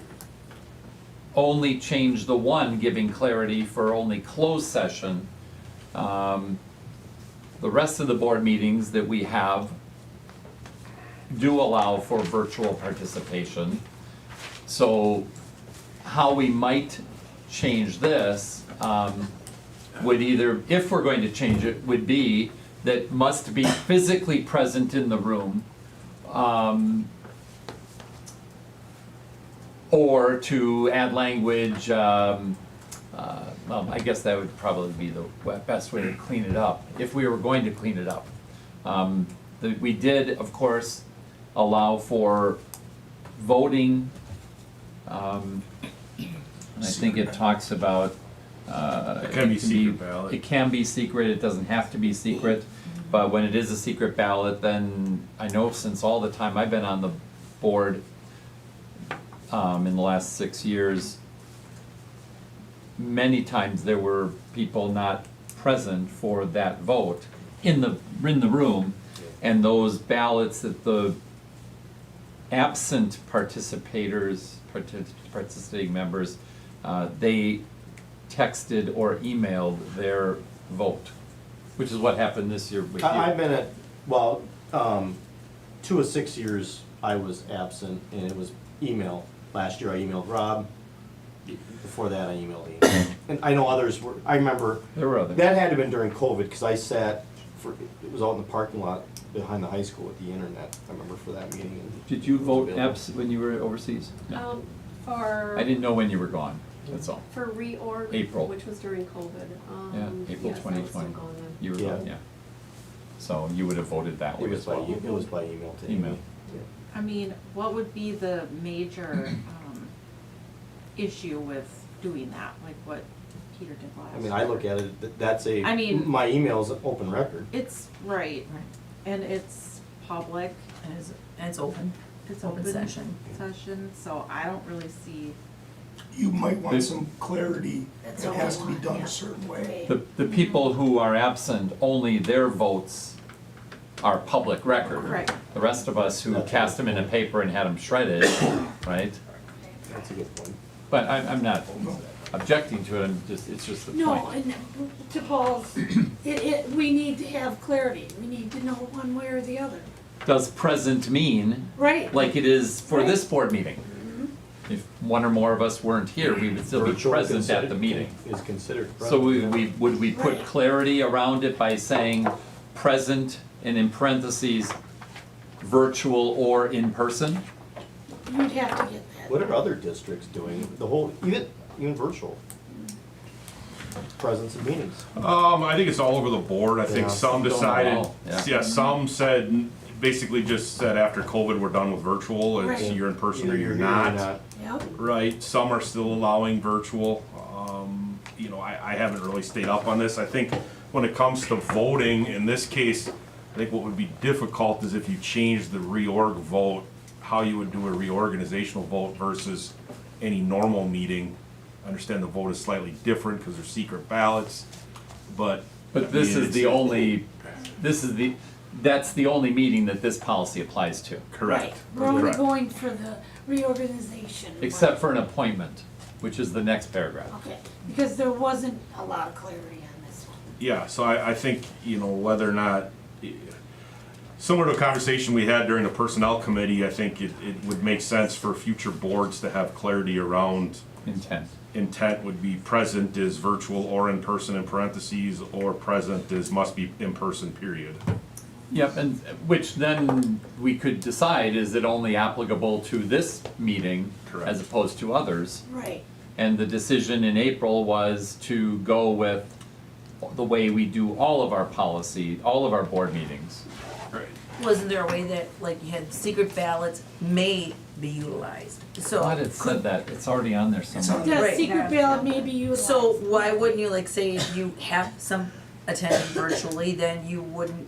only change the one, giving clarity for only closed session, the rest of the board meetings that we have do allow for virtual participation. So, how we might change this, would either, if we're going to change it, would be that must be physically present in the room, or to add language, well, I guess that would probably be the best way to clean it up, if we were going to clean it up. We did, of course, allow for voting. I think it talks about, It can be secret ballot. It can be secret, it doesn't have to be secret, but when it is a secret ballot, then I know since all the time I've been on the board, in the last 6 years, many times there were people not present for that vote in the room, and those ballots that the absent participating members, they texted or emailed their vote, which is what happened this year with you. I've been at, well, 2 of 6 years I was absent, and it was email. Last year I emailed Rob, before that I emailed Ian. And I know others were, I remember, There were others. that had to have been during COVID, because I sat for, it was out in the parking lot behind the high school with the internet, I remember, for that meeting. And Did you vote when you were overseas? No. For I didn't know when you were gone, that's all. for reorg, April. which was during COVID. Yeah, April yes, I was still 2020. gone then. You were Yeah. gone, yeah. So you would have voted that way It was as by, well. it was by email to Email. Amy. I mean, what would be the major issue with doing that, like what Peter did last I mean, I look at it, that's a, I mean- my email's an open record. It's, right, and it's public, And it's open. it's Open open session. session, so I don't really see you might want some clarity, That's it all has I to be want, done yeah. a certain way. The people who are absent, only their votes are public record. Right. The rest of us who cast them in a paper and had them shredded, right? That's a good point. But I'm not objecting to it, it's just the point. No, and to Paul's, we need to have clarity, we need to know one way or the other. Does present mean, Right. like it is for this Right. board meeting? If one or more of us weren't here, we would still be Virtual present at the meeting. Is considered So present. would we put Right. clarity around it by saying present and in parentheses, virtual or in person? You'd have to get that. What are other districts doing? The whole, even virtual. Presence of meetings. I think it's all over the board. I think Yeah. some Don't decided, know, yeah. yeah, some said, basically just said after COVID, we're done with virtual. It's Right. you're in person or Either you're here or not. Yep. Right, some are still allowing virtual. I haven't really stayed up on this. I think when it comes to voting, in this case, I think what would be difficult is if you change the reorg vote, how you would do a reorganizational vote versus any normal meeting. I understand the vote is slightly different because they're secret ballots, but. But this I mean, is the only, that's the only meeting that this policy applies to, Correct. Right. We're only Correct. going for the reorganization. except for an appointment, which is the next paragraph. Okay, because there wasn't a lot of clarity on this one. Yeah, so I think, whether or not, similar to a conversation we had during the personnel committee, I think it would make sense for future boards to have clarity around Intent. intent would be present is virtual or in person in parentheses, or present is must be in person, period. Yep, and which then we could decide, is it only applicable to this meeting Correct. as opposed to others? Right. And the decision in April was to go with the way we do all of our policy, all of our board meetings. Right. Wasn't there a way that, like, you had secret ballots may be utilized? So. Glad it said that, it's already on there somewhere. The Right. secret ballot may be utilized. So why wouldn't you, like, say if you have some attending virtually, then you wouldn't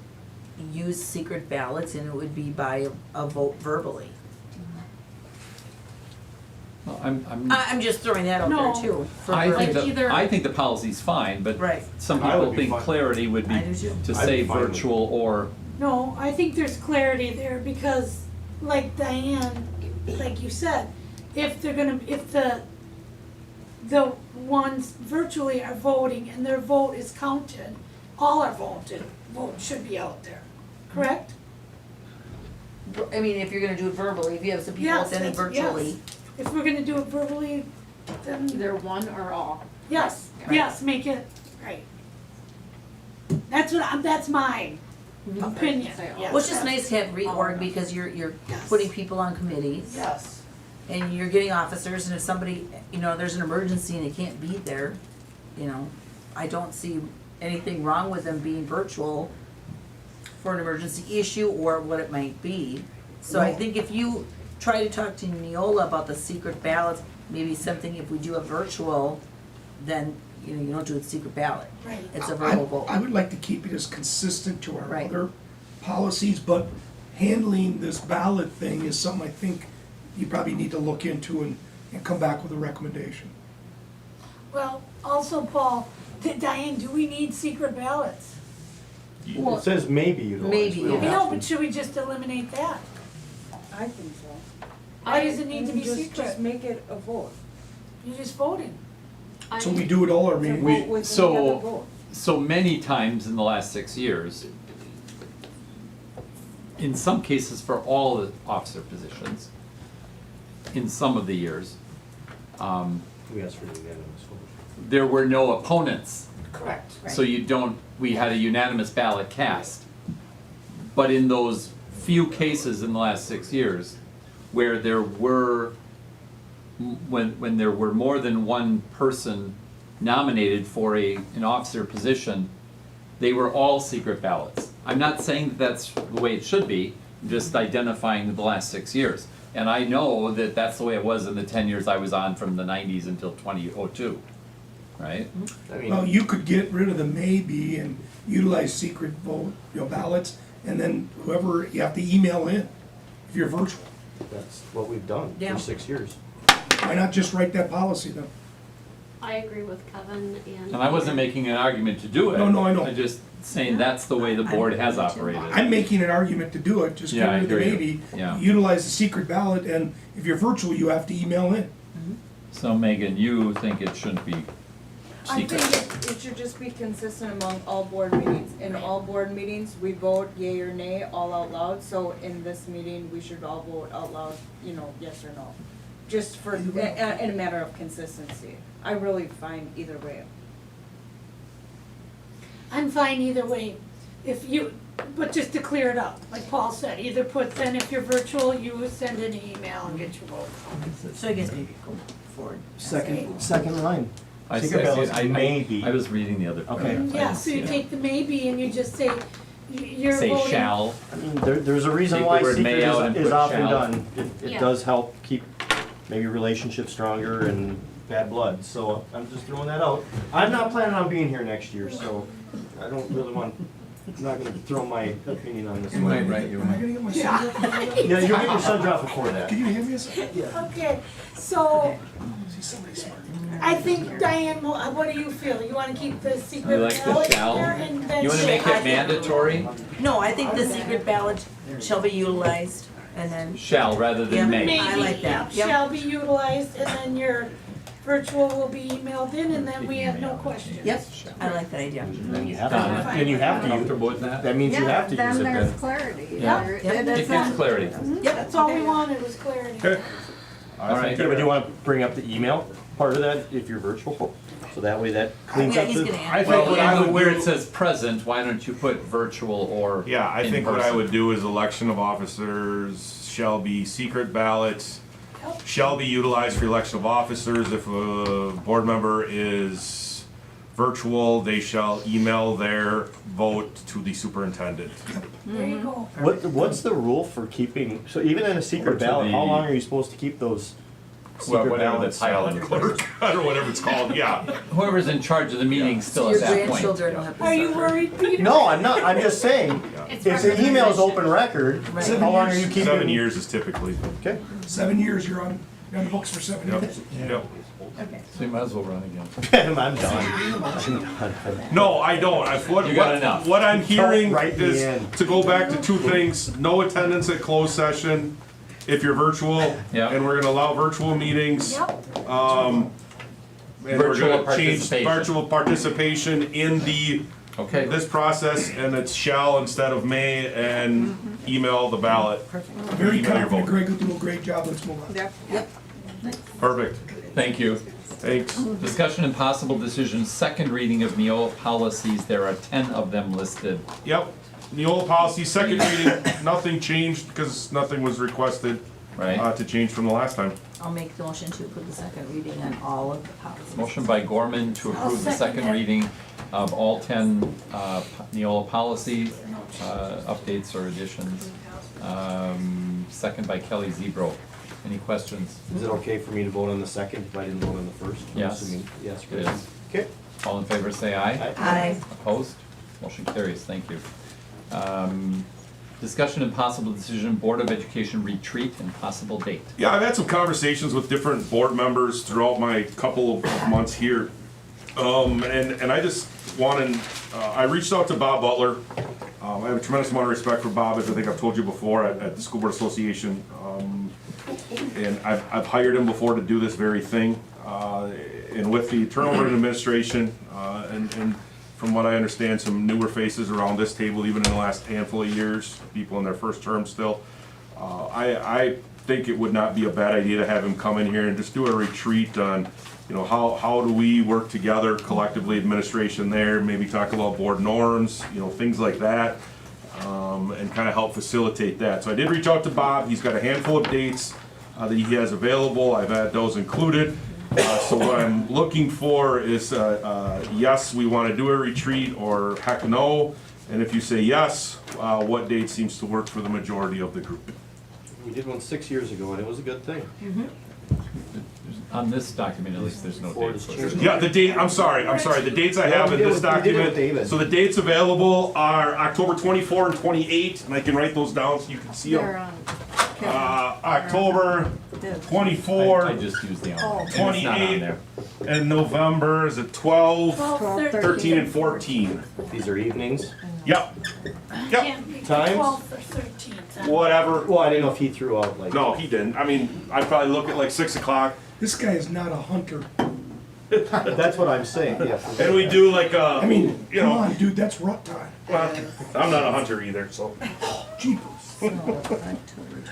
use secret ballots and it would be by a vote verbally? Well, I'm just throwing that out No. there too. for I think verbiage. I think the policy's fine, but Right. some I would people be think fine. clarity would be I do too. to I'd say be fine with it. virtual or, No, I think there's clarity there because, like Diane, like you said, if the ones virtually are voting and their vote is counted, all our vote should be out there, correct? I mean, if you're gonna do it verbally, if you have some people Yes, attending that's- virtually. yes. If we're gonna do it verbally, then, Either one or all. yes, Right. yes, make it, right. That's my opinion, yes. Well, it's just nice to have reorg because you're Yes. putting people on committees. Yes, And you're getting officers, and if somebody, there's an emergency and they can't be there, I don't see anything wrong with them being virtual for an emergency issue or what it might be. So I No. think if you try to talk to Neola about the secret ballots, maybe something, if we do a virtual, then, you don't do a secret ballot. right. It's a verbal vote. I would like to keep it as consistent to our Right. other policies, but handling this ballot thing is something I think you probably need to look into and come back with a recommendation. Well, also, Paul, Diane, do we need secret ballots? It says maybe utilized. Maybe, We don't yeah. have No, to. but should we just eliminate that? I think so. Why does it need to be Just secret? make it a vote. You're just voting. So we do it all our meetings. so many times in the last 6 years, in some cases for all the officer positions, in some of the years, We asked for the unanimous vote. there were no opponents. Correct. So we had a unanimous ballot cast. But in those few cases in the last 6 years, where there were, when there were more than one person nominated for an officer position, they were all secret ballots. I'm not saying that that's the way it should be, I'm just identifying the last 6 years. And I know that that's the way it was in the 10 years I was on from the 90s until 2002, right? I mean, Well, you could get rid of the maybe and utilize secret vote, ballots, and then whoever, you have to email in if you're virtual. that's what we've done Yeah. for 6 years. Why not just write that policy then? I agree with Kevin and. And I wasn't making an argument to do it. No, I know. I'm just saying that's the way the board has operated. I'm making an argument to do it, just Yeah, get I rid of the hear you. maybe. Yeah. Utilize the secret ballot, and if you're virtual, you have to email in. So Megan, you think it shouldn't be I secret? think it should just be consistent among all board meetings. In all board meetings, we vote yea or nay all out loud, so in this meeting, we should all vote out loud, yes or no. Just for, in a matter of consistency. I really find either way. I'm fine either way. But just to clear it up, like Paul said, either put, then if you're virtual, you send an email and get your vote. So I guess maybe go forward. Second line. I Secret see, ballots I maybe. I was reading the other part. Okay. I Yeah, didn't so see you it. take the maybe and you just say, you're Say voting. shall. I mean, there's a reason Take the why word secret may out and is put often shall. done. It Yeah. does help keep maybe relationships stronger and bad blood, so I'm just throwing that out. I'm not planning on being here next year, so I don't really want, I'm not gonna throw my opinion on this You might one. write, you Am I might. gonna get my son off before that? Yeah, you'll get your son dropped before that. Can you hand me a second? Yeah. Okay, so See, somebody's smart. I think Diane, what do you feel? You wanna keep the You secret like the ballot shall? here and then You wanna say- make it mandatory? No, I think the secret ballot shall be utilized, and then, Shall rather Yeah. than may. Maybe, I like that. Yep. shall be utilized, and then your virtual will be emailed in, and then we have no questions. yep, I like that idea. Then you have to, Done. then you have to use it. Comfortable with that? That means you have to use it then. clarity. Yeah. Yep. It gives clarity. That's all we wanted was clarity. Okay. All right. Yeah, but do you wanna bring up the email part of that if you're virtual? So that way that cleans Yeah, up he's the. gonna I answer. think what I Well, would where do- it says present, why don't you put virtual or Yeah, I in think what I person? would do is election of officers shall be secret ballots, shall be utilized for election of officers. If a board member is virtual, they shall email their vote to the superintendent. There you go. What's the rule for keeping, so even in a Or secret to ballot, how the- long are you supposed to keep those Well, secret whatever the ballots? title Clerk, or whatever it's called, yeah. Whoever's in charge of the meeting still So at your that point. grandchildren will have to Are you suffer. worried, Peter? No, I'm not, I'm just saying, if the email's open record, Right. how long are you keeping? 7 years is typically. Okay. 7 years, you're on the books for 7 Yep. years. Yep. So you might as well run again. I'm done. No, I don't. You got enough. What I'm hearing write me is, in. to go back to two things, no attendance at closed session if you're virtual. Yep. And we're gonna allow virtual meetings. Yep. And we're Virtual gonna change participation. virtual participation in Okay. this process, and it's shall instead of may, and email the ballot. Very Email your confident, vote. Greg will do a great job, let's move on. Yep. Perfect. Thank you. Thanks. Discussion and possible decision, second reading of Neola policies. There are 10 of them listed. Yep. Neola policy, second reading, nothing changed because nothing was requested Right. to change from the last time. I'll make the motion to approve the second reading on all of the policies. Motion by Gorman to approve the second second it. reading of all 10 Neola policy updates or additions. Second by Kelly Zebro. Any questions? Is it okay for me to vote on the second if I didn't vote on the first? I'm Yes. assuming- Yes, It great. is. Okay. All in favor, say aye. Aye. Opposed? Motion carries, thank you. Discussion and possible decision, Board of Education retreat and possible date. Yeah, I've had some conversations with different board members throughout my couple of months here. And I just wanted, I reached out to Bob Butler. I have a tremendous amount of respect for Bob, as I think I've told you before at the School Board Association. And I've hired him before to do this very thing. And with the turnover in administration, and from what I understand, some newer faces around this table, even in the last handful of years, people in their first term still. I think it would not be a bad idea to have him come in here and just do a retreat on, how do we work together collectively, administration there, maybe talk about board norms, things like that, and kind of help facilitate that. So I did reach out to Bob. He's got a handful of dates that he has available. I've had those included. So what I'm looking for is, yes, we want to do a retreat, or heck no. And if you say yes, what date seems to work for the majority of the group? We did one 6 years ago and it was a good thing. On this document, at least, there's no Board dates has listed. changed. Yeah, the date, I'm sorry, the dates I have in this We did it with document. David. So the dates available are October 24 and 28, and I can write those down so you can see They're them. on. October This. 24. I just used the envelope, and it's not 28. on there. And November is it 12, 12, 13, and 14. These are evenings. Yep, yep, Can't be Times? 12th or 13th. whatever. Well, I didn't know if he threw out like. No, he didn't. I mean, I'd probably look at like 6 o'clock. This guy is not a hunter. That's what I'm saying, yeah. And we do like, I mean, you come know, on, dude, that's rut time. well, I'm not a hunter either, so. Jeepers. So, October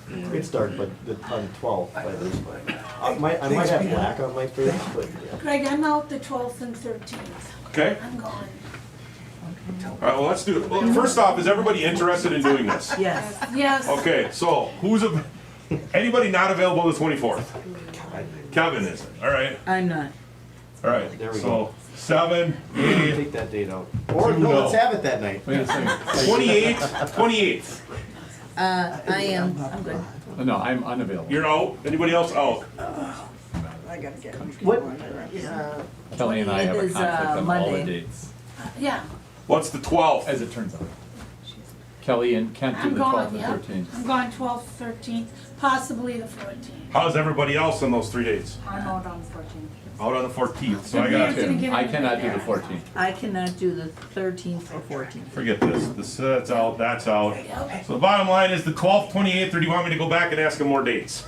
24th. It started, but on 12th by this point. I might have black on my face, but yeah. Greg, I'm out the 12th and 13th. Okay. I'm gone. All right, well, let's do it. Well, first off, is everybody interested in doing this? Yes. Yes. Okay, so anybody not available the 24th? Kevin isn't. All right, I'm not. all right. There we So go. 7, 8, Take that date out. Or Two, no, no. let's have it that night. Wait a second. 28th. I am. I'm good. No, I'm unavailable. You're out. Anybody else out? I gotta get. What? Kelly and I have a 28th is, conflict on all the Monday. dates, Yeah, What's the 12th? as it turns out. Kelly and Kent do I'm the 12th gone, and yeah. 13th. I'm gone 12th, 13th, possibly the 14th. How's everybody else on those 3 dates? I'm out on the 14th. Out on the 14th. So I Yeah. got, Gonna get I it cannot do the there. 14th. I cannot do the 13th or 14th. forget this. That's out, that's out. Yep. So the bottom line is the 12th, 28th, or do you want me to go back and ask them more dates?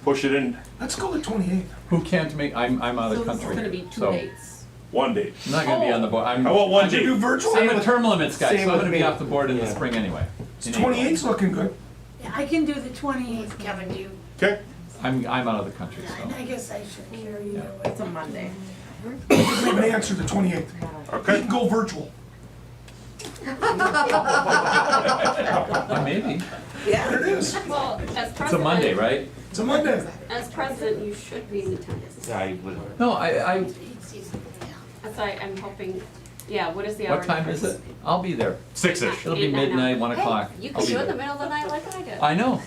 Push it in Let's go to 28th. Who can't make, I'm out of the country. So, dates. one date. I'm not gonna be on the board. How about one I'm- date? Do virtual? I'm a term limits guy, Same so I'm with gonna be me. off the board in the Yeah. spring anyway. in April. 28th's looking good. Yeah, I can do the 28th, Kevin, do you? Okay. I'm out of the country, so. I guess I should carry you. It's a Monday. Great answer, the 28th. You Okay. can go virtual. Maybe. There it is. Well, as president. It's a Monday, right? It's a Monday. As president, you should be in attendance. I would. No, I, That's why I'm hoping, yeah, what is the hour? what time is it? I'll be there. 6-ish. It'll be 8, 9, midnight, 1 Hey, o'clock. You I'll can be do it in the there. middle of the night like I did. I know.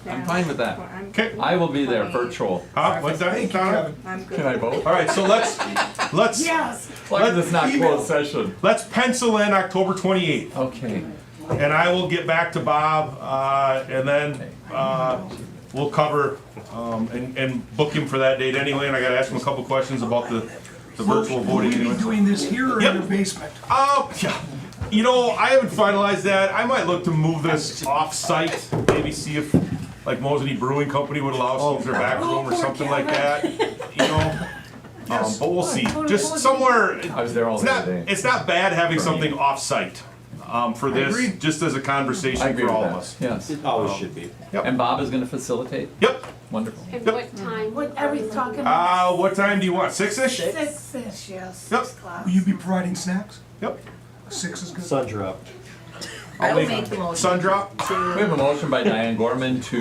I'm fine with that. Okay. I will be there, virtual. Huh? What's that? Thank you, Donna? Kevin. Can I vote? All right, so let's Yes. As long as it's not Email. closed session. let's pencil in October 28th, Okay. and I will get back to Bob, and then we'll cover and book him for that date anyway. And I got to ask him a couple questions about the virtual Will voting we be anyway. doing this here or Yep. in your basement? Yeah. You know, I haven't finalized that. I might look to move this off-site, maybe see if, like, Mosinee Brewing Company would allow us to use their back room or something like that, you know? But we'll see. Just somewhere, I was there all it's day not, today. it's not bad having something off-site, for agree. this, just as a I conversation agree for with all of that, us. yes. It always should be. And Bob is gonna facilitate? Yep. Wonderful. And what time? What are we talking about? What time do you want? 6-ish? 6-ish, yes, Yep. 6 o'clock. Will you be providing snacks? Yep. 6 is good. Sun drop. I will make the motion. Sun drop? We have a motion by Diane Gorman In to,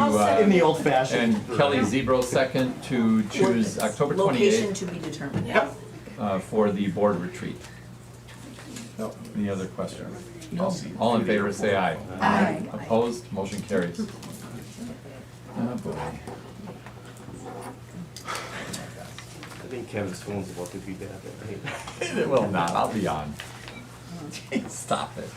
the old fashioned. and Kelly Zebro second to choose October Location 28th to be determined. Yep. for the board retreat. Any other questions? All in favor, say aye. Aye. Opposed, motion carries. Oh, boy. I think Kevin's phone's about to be bad that night. It will not, I'll be on. Stop it.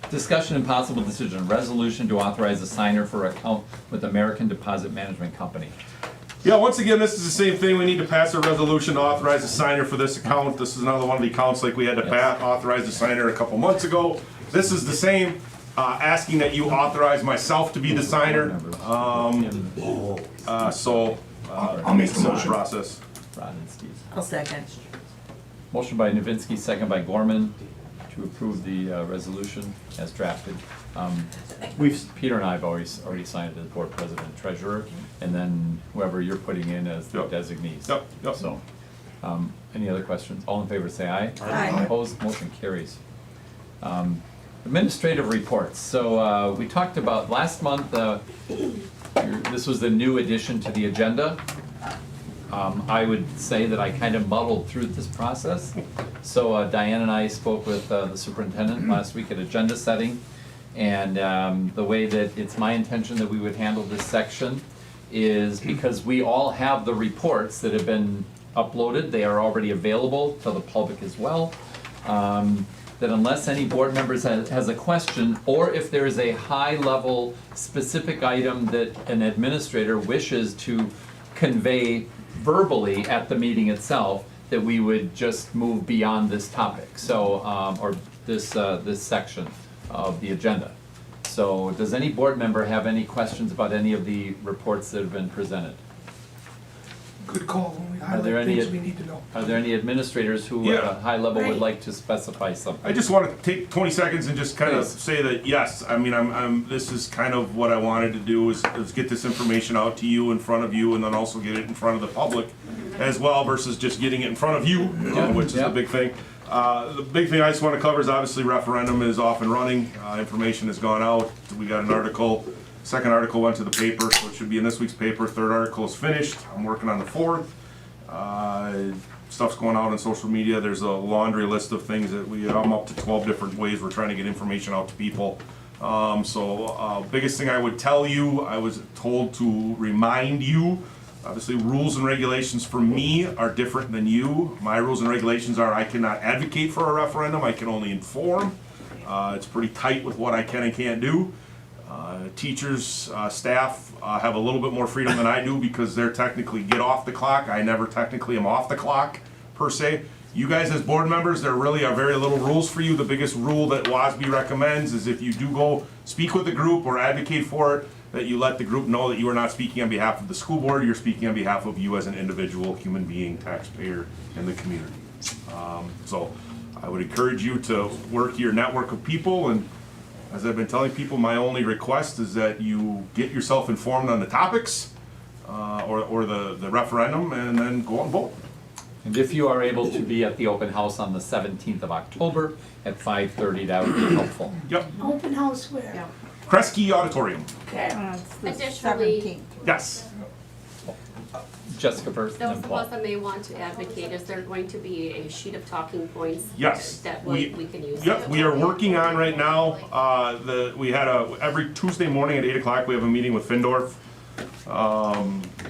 Discussion and possible decision, resolution to authorize a signer for account with American Deposit Management Company. Yeah, once again, this is the same thing. We need to pass a resolution to authorize a signer for this account. This is another one of the accounts like we had to authorize a signer a couple months ago. This is the same, asking that you authorize myself to be the signer. I'll make the Simple motion. process. Rod and Steve. I'll second. Motion by Novinsky, second by Gorman, to approve the resolution as drafted. Peter and I have already signed it as board president and treasurer, and then whoever you're putting in as the Yep. designees. Yep, yep. So, any other questions? All in favor, say aye. Aye. Opposed, motion carries. Administrative reports. So, we talked about last month, this was the new addition to the agenda. I would say that I kind of muddled through this process. So Diane and I spoke with the superintendent last week at agenda setting, And the way that it's my intention that we would handle this section is because we all have the reports that have been uploaded, they are already available to the public as well. That unless any board members has a question, or if there is a high-level specific item that an administrator wishes to convey verbally at the meeting itself, that we would just move beyond this topic, so, or this section of the agenda. So does any board member have any questions about any of the reports that have been presented? Good call, when we Are there highlight any, things we need to know. are there any administrators who at a high level would like to specify something? I just want to take 20 seconds and just kind of say that, yes, I mean, this is kind of what I wanted to do is get this information out to you, in front of you, and then also get it in front of the public as well, versus just getting it in front of you, which is the big thing. The big thing I just want to cover is obviously referendum is off and running. Information has gone out. We got an article. Second article went to the paper, so it should be in this week's paper. Third article is finished. I'm working on the fourth. Stuff's going out on social media. There's a laundry list of things that I'm up to 12 different ways we're trying to get information out to people. Biggest thing I would tell you, I was told to remind you, obviously rules and regulations for me are different than you. My rules and regulations are I cannot advocate for a referendum, I can only inform. It's pretty tight with what I can and can't do. Teachers, staff have a little bit more freedom than I do because they're technically get off the clock. I never technically am off the clock, per se. You guys as board members, there really are very little rules for you. The biggest rule that WASB recommends is if you do go speak with the group or advocate for it, that you let the group know that you are not speaking on behalf of the school board, you're speaking on behalf of you as an individual human being, taxpayer, in the community. So I would encourage you to work your network of people, and as I've been telling people, my only request is that you get yourself informed on the topics or the referendum, and then go out and vote. And if you are able to be at the open house on the 17th of October at 5:30, that would be helpful. Yep. Open house where? Kresge Auditorium. Additionally, Yes. Jessica first, and those then of Paul. us that may want to advocate, is there going to be a sheet of talking points? Yes. That we can use? Yep, we are working on right now, we had every Tuesday morning at 8 o'clock, we have a meeting with Findorf,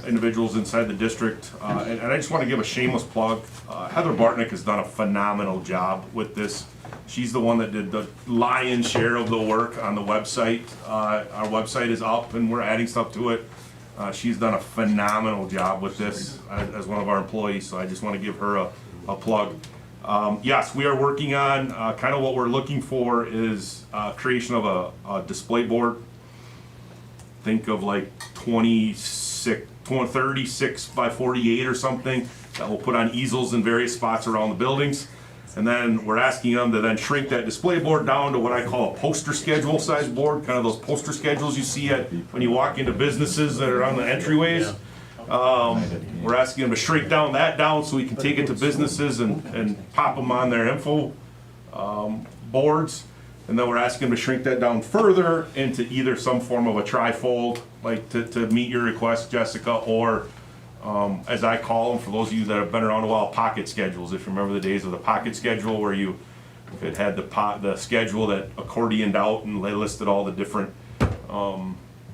individuals inside the district, and I just want to give a shameless plug. Heather Bartnick has done a phenomenal job with this. She's the one that did the lion's share of the work on the website. Our website is up and we're adding stuff to it. She's done a phenomenal job with this as one of our employees, so I just want to give her a plug. Yes, we are working on, kind of what we're looking for is creation of a display board. Think of like 36 by 48 or something that we'll put on easels in various spots around the buildings. And then we're asking them to then shrink that display board down to what I call a poster schedule size board, kind of those poster schedules you see when you walk into businesses that are on the entryways. We're asking them to shrink that down so we can take it to businesses and pop them on their info boards. And then we're asking them to shrink that down further into either some form of a trifold, like to meet your request, Jessica, or as I call them, for those of you that have been around a while, pocket schedules. If you remember the days of the pocket schedule where it had the schedule that accordioned out and they listed all the different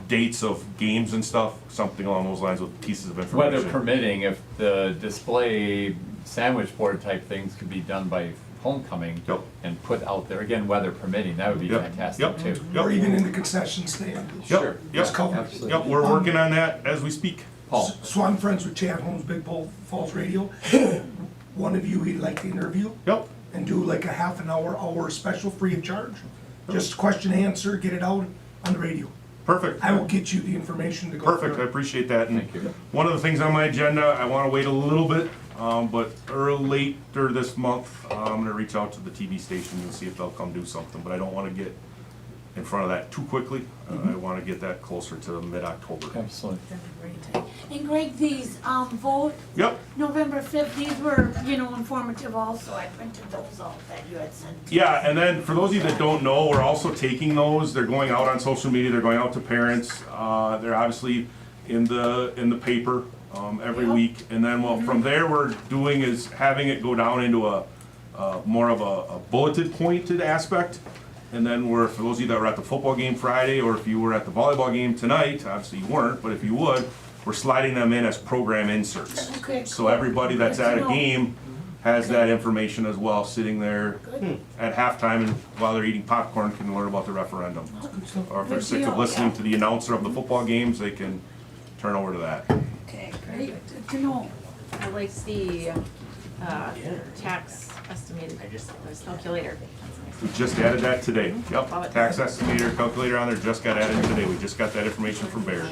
dates of games and stuff, something along those lines with pieces of information. Weather permitting, if the display sandwich board type things could be done by homecoming and put out there, again, weather permitting, that would be fantastic too. Or even in the concession stand. Sure. It's covered. Yep, we're working on that as we speak. Paul. So I'm friends with Chad Holmes, Big Falls Radio. One of you he'd like to interview. Yep. And do like a half an hour special free of charge. Just question, answer, get it out on the radio. Perfect. I will get you the information to go Perfect, I through. appreciate that. And one of the things on my agenda, I want to wait a little bit, but later this month, I'm going to reach out to the TV station and see if they'll come do something. But I don't want to get in front of that too quickly. I want to get that closer to mid-October. Absolutely. And Greg, these vote Yep. November 5th, these were, informative also. I printed those out that you had sent. Yeah, and then for those of you that don't know, we're also taking those. They're going out on social media. They're going out to parents. They're obviously in the paper every week. And then what from there we're doing is having it go down into a more of a bulleted pointed aspect. And then for those of you that were at the football game Friday, or if you were at the volleyball game tonight, obviously you weren't, but if you would, we're sliding them in as program inserts. Okay, So everybody that's Good at to a know. game has that information as well, sitting there at halftime and while they're eating popcorn can learn about the referendum. Or if they're Good sick of deal, listening yeah. to the announcer of the football games, they can turn over to that. Okay, great, good to know. I like the tax estimated calculator. We just added that today. Yep, Love it. tax estimator, calculator on there just got added today. We just got that information from Baird.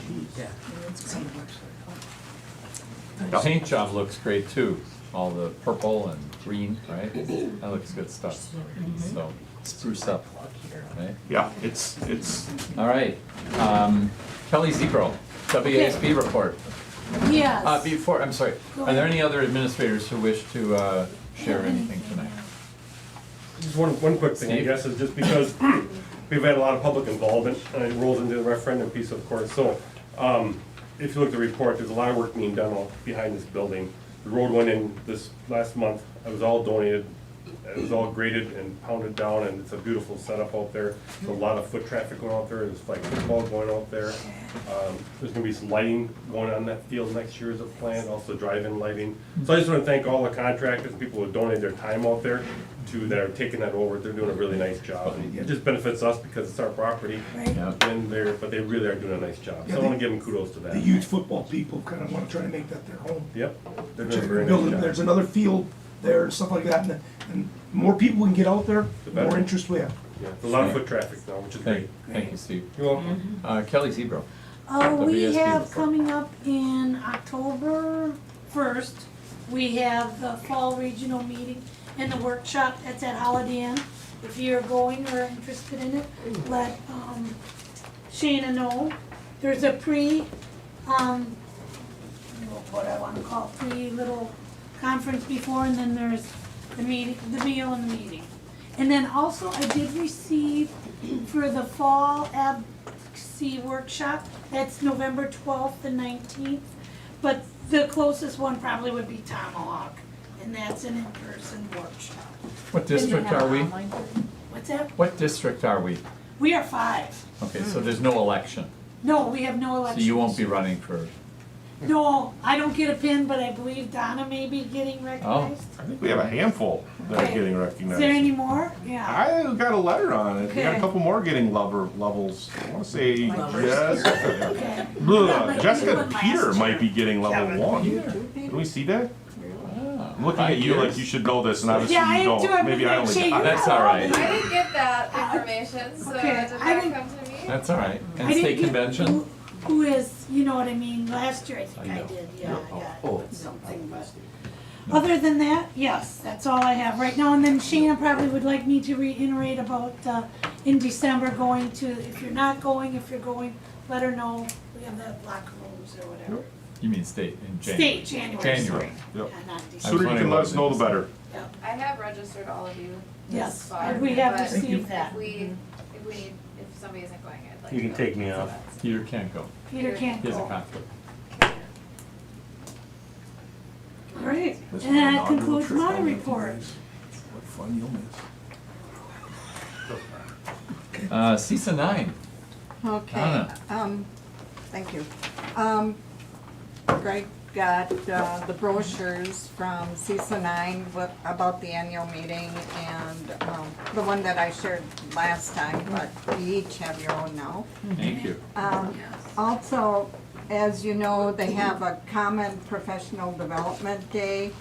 The paint job looks great too, all the purple and green, right? That looks good stuff. So spruce up, right? Yeah, it's, All right, Kelly Zebro, WASB report. Yes. Before, I'm sorry, Go are there ahead. any other administrators who wish to share anything tonight? Just one quick thing, I Steve? guess, is just because we've had a lot of public involvement, and it rolls into the referendum piece, of course, so, if you look at the report, there's a lot of work being done behind this building. The road went in this last month, it was all donated, it was all graded and pounded down, and it's a beautiful setup out there. There's a lot of foot traffic going out there, there's like football going out there. There's gonna be some lighting going on that field next year as a plan, also drive-in lighting. So I just wanna thank all the contractors, people who donated their time out there that are taking that over, they're doing a really nice job. And it just benefits us because it's our property, Right. Yeah. but they really are doing a nice job. So I wanna give them kudos to that. The youth football people kind of want to try to make that their home. Yep, they're doing a very nice job. There's another field there and stuff like that, and the more people we can get out there, the better. more interest we have. Yeah, there's a lot of foot traffic now, which is great. Thank you, Steve. You're welcome. Kelly Zebro. We WSB have report. coming up in October 1st, we have the fall regional meeting and the workshop that's at Holiday Inn. If you're going or interested in it, let Shana know. There's a what I wanna call pre-little conference before, and then there's the meeting, the meal and the meeting. And then also I did receive for the fall advocacy workshop, that's November 12th and 19th. But the closest one probably would be Tomahawk, and that's an in-person workshop. What district are we? What's that? What district are we? We are 5. Okay, so there's no election, No, we have no so election. you won't be running for, No, I don't get a pin, but I believe Donna may be getting recognized. I think we have a handful that are Okay. getting Is recognized. there any more? Yeah. I got a letter on it. We got a Okay. couple more getting levels. I wanna say Okay. Jessica Peter might be getting level 1. Can we see that? I'm looking at you like you should know this, and obviously Yeah, I you am too. don't. I'm Maybe gonna I only shake got your it. that's all right, I didn't get that information, so Okay, did I that didn't- come to me? that's all right. I And didn't state get convention? Who is, you know what I mean, last year I think I I know. did, yeah, I Oh. got something, but. Other than that, yes, that's all I have right now, and then Shana probably would like me to reiterate about, in December going to, if you're not going, if you're going, let her know, we have that locker rooms or whatever. You mean state in January? State, January, January. sorry. Yep. Yeah, not I was Sooner you wondering can let what us know, the better. Yep. I have registered all of you Yes, thus far, we have but received that. if we need, if somebody isn't going, I'd like You can to take me cancel off. that. Peter can't go. Peter can't He has a go. conflict. All right, This and is that an concludes inaugural my trip. report. What fun you'll miss. CISA 9. Okay, Anna. thank you. Greg got the brochures from CISA 9 about the annual meeting and the one that I shared last time, but you each have your own now. Thank you. Also, as you know, they have a common professional development day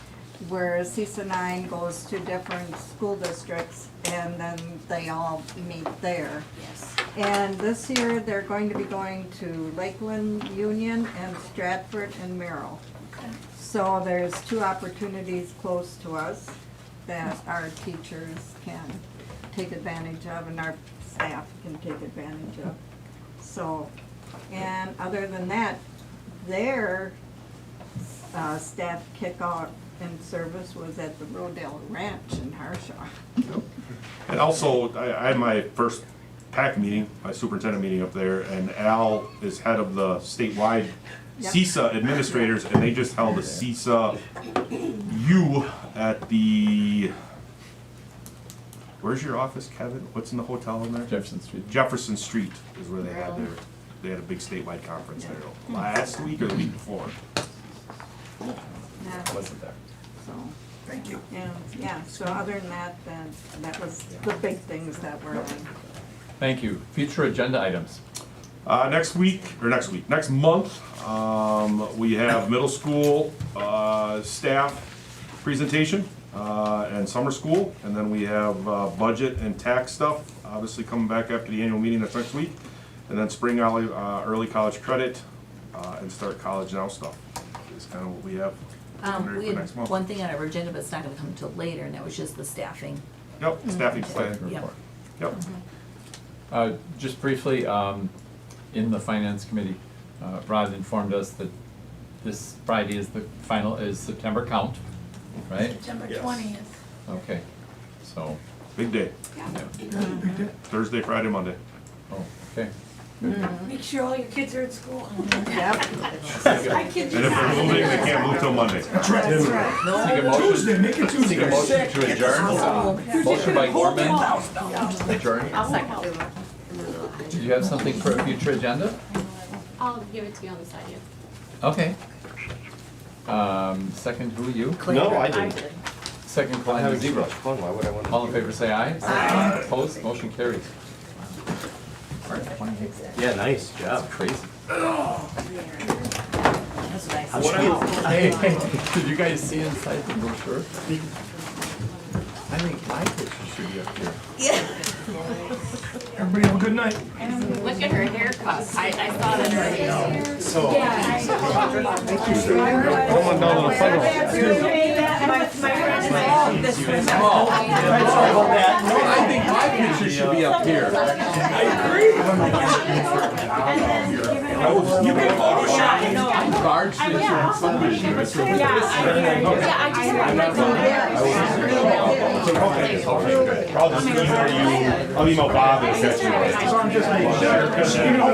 where CISA 9 goes to different school districts and then they all meet there. Yes. And this year, they're going to be going to Lakeland Union and Stratford and Merrill. So there's 2 opportunities close to us that our teachers can take advantage of and our staff can take advantage of. So, and other than that, their staff kickoff and service was at the Rodale Ranch in Harshaw. And also, I had my first PAC meeting, my superintendent meeting up there, and Al is head of the statewide Yep. CISA administrators, and they just held a CISA U at the where's your office, Kevin? What's in the hotel in there? Jefferson Street. Jefferson Street is where they had a big statewide conference there last week or the week before. I wasn't there. So, Thank you. yeah, so other than that, then, that was the big things that were on. Thank you. Future agenda items. Next month, we have middle school staff presentation and summer school, and then we have budget and tax stuff, obviously coming back after the annual meeting that's next week, and then spring early college credit and start college now stuff is kind of what we have We for next had month. one thing on our agenda, but it's not gonna come until later, and that was just the staffing. Yep, staffing plan. Yep. Yep. Just briefly, in the finance committee, Rod informed us that this Friday is is September count, right? September Yes. 20th. Okay, so, Big day. Thursday, Friday, Monday. oh, okay. Make sure all your kids are at school. Yep. I kid you And if not. they're moving, they can't move till Monday. That's right. Seek a motion- Tuesday, make it Seek a Tuesday. motion to adjourn. Motion by Gorman, adjourn. I'll second. Do you have something for a future agenda? I'll give it to you on the side, yeah. Okay. Second, who, you? No, I didn't. Second, I'm Klein having too Zebra. much fun, why would I want to? All in favor, say aye. Aye. Opposed, motion carries. Yeah, nice job. That's crazy. That's what I said. Hey, did you guys see inside the brochure? I think my picture should be up here. Everybody have a good night. Look at her haircut. I saw that already. So. Going down to the funnel. I think my picture should be up here. You can Photoshop. Barge I'll email Bob and catch you. So I'm just making sure, 'cause, you know,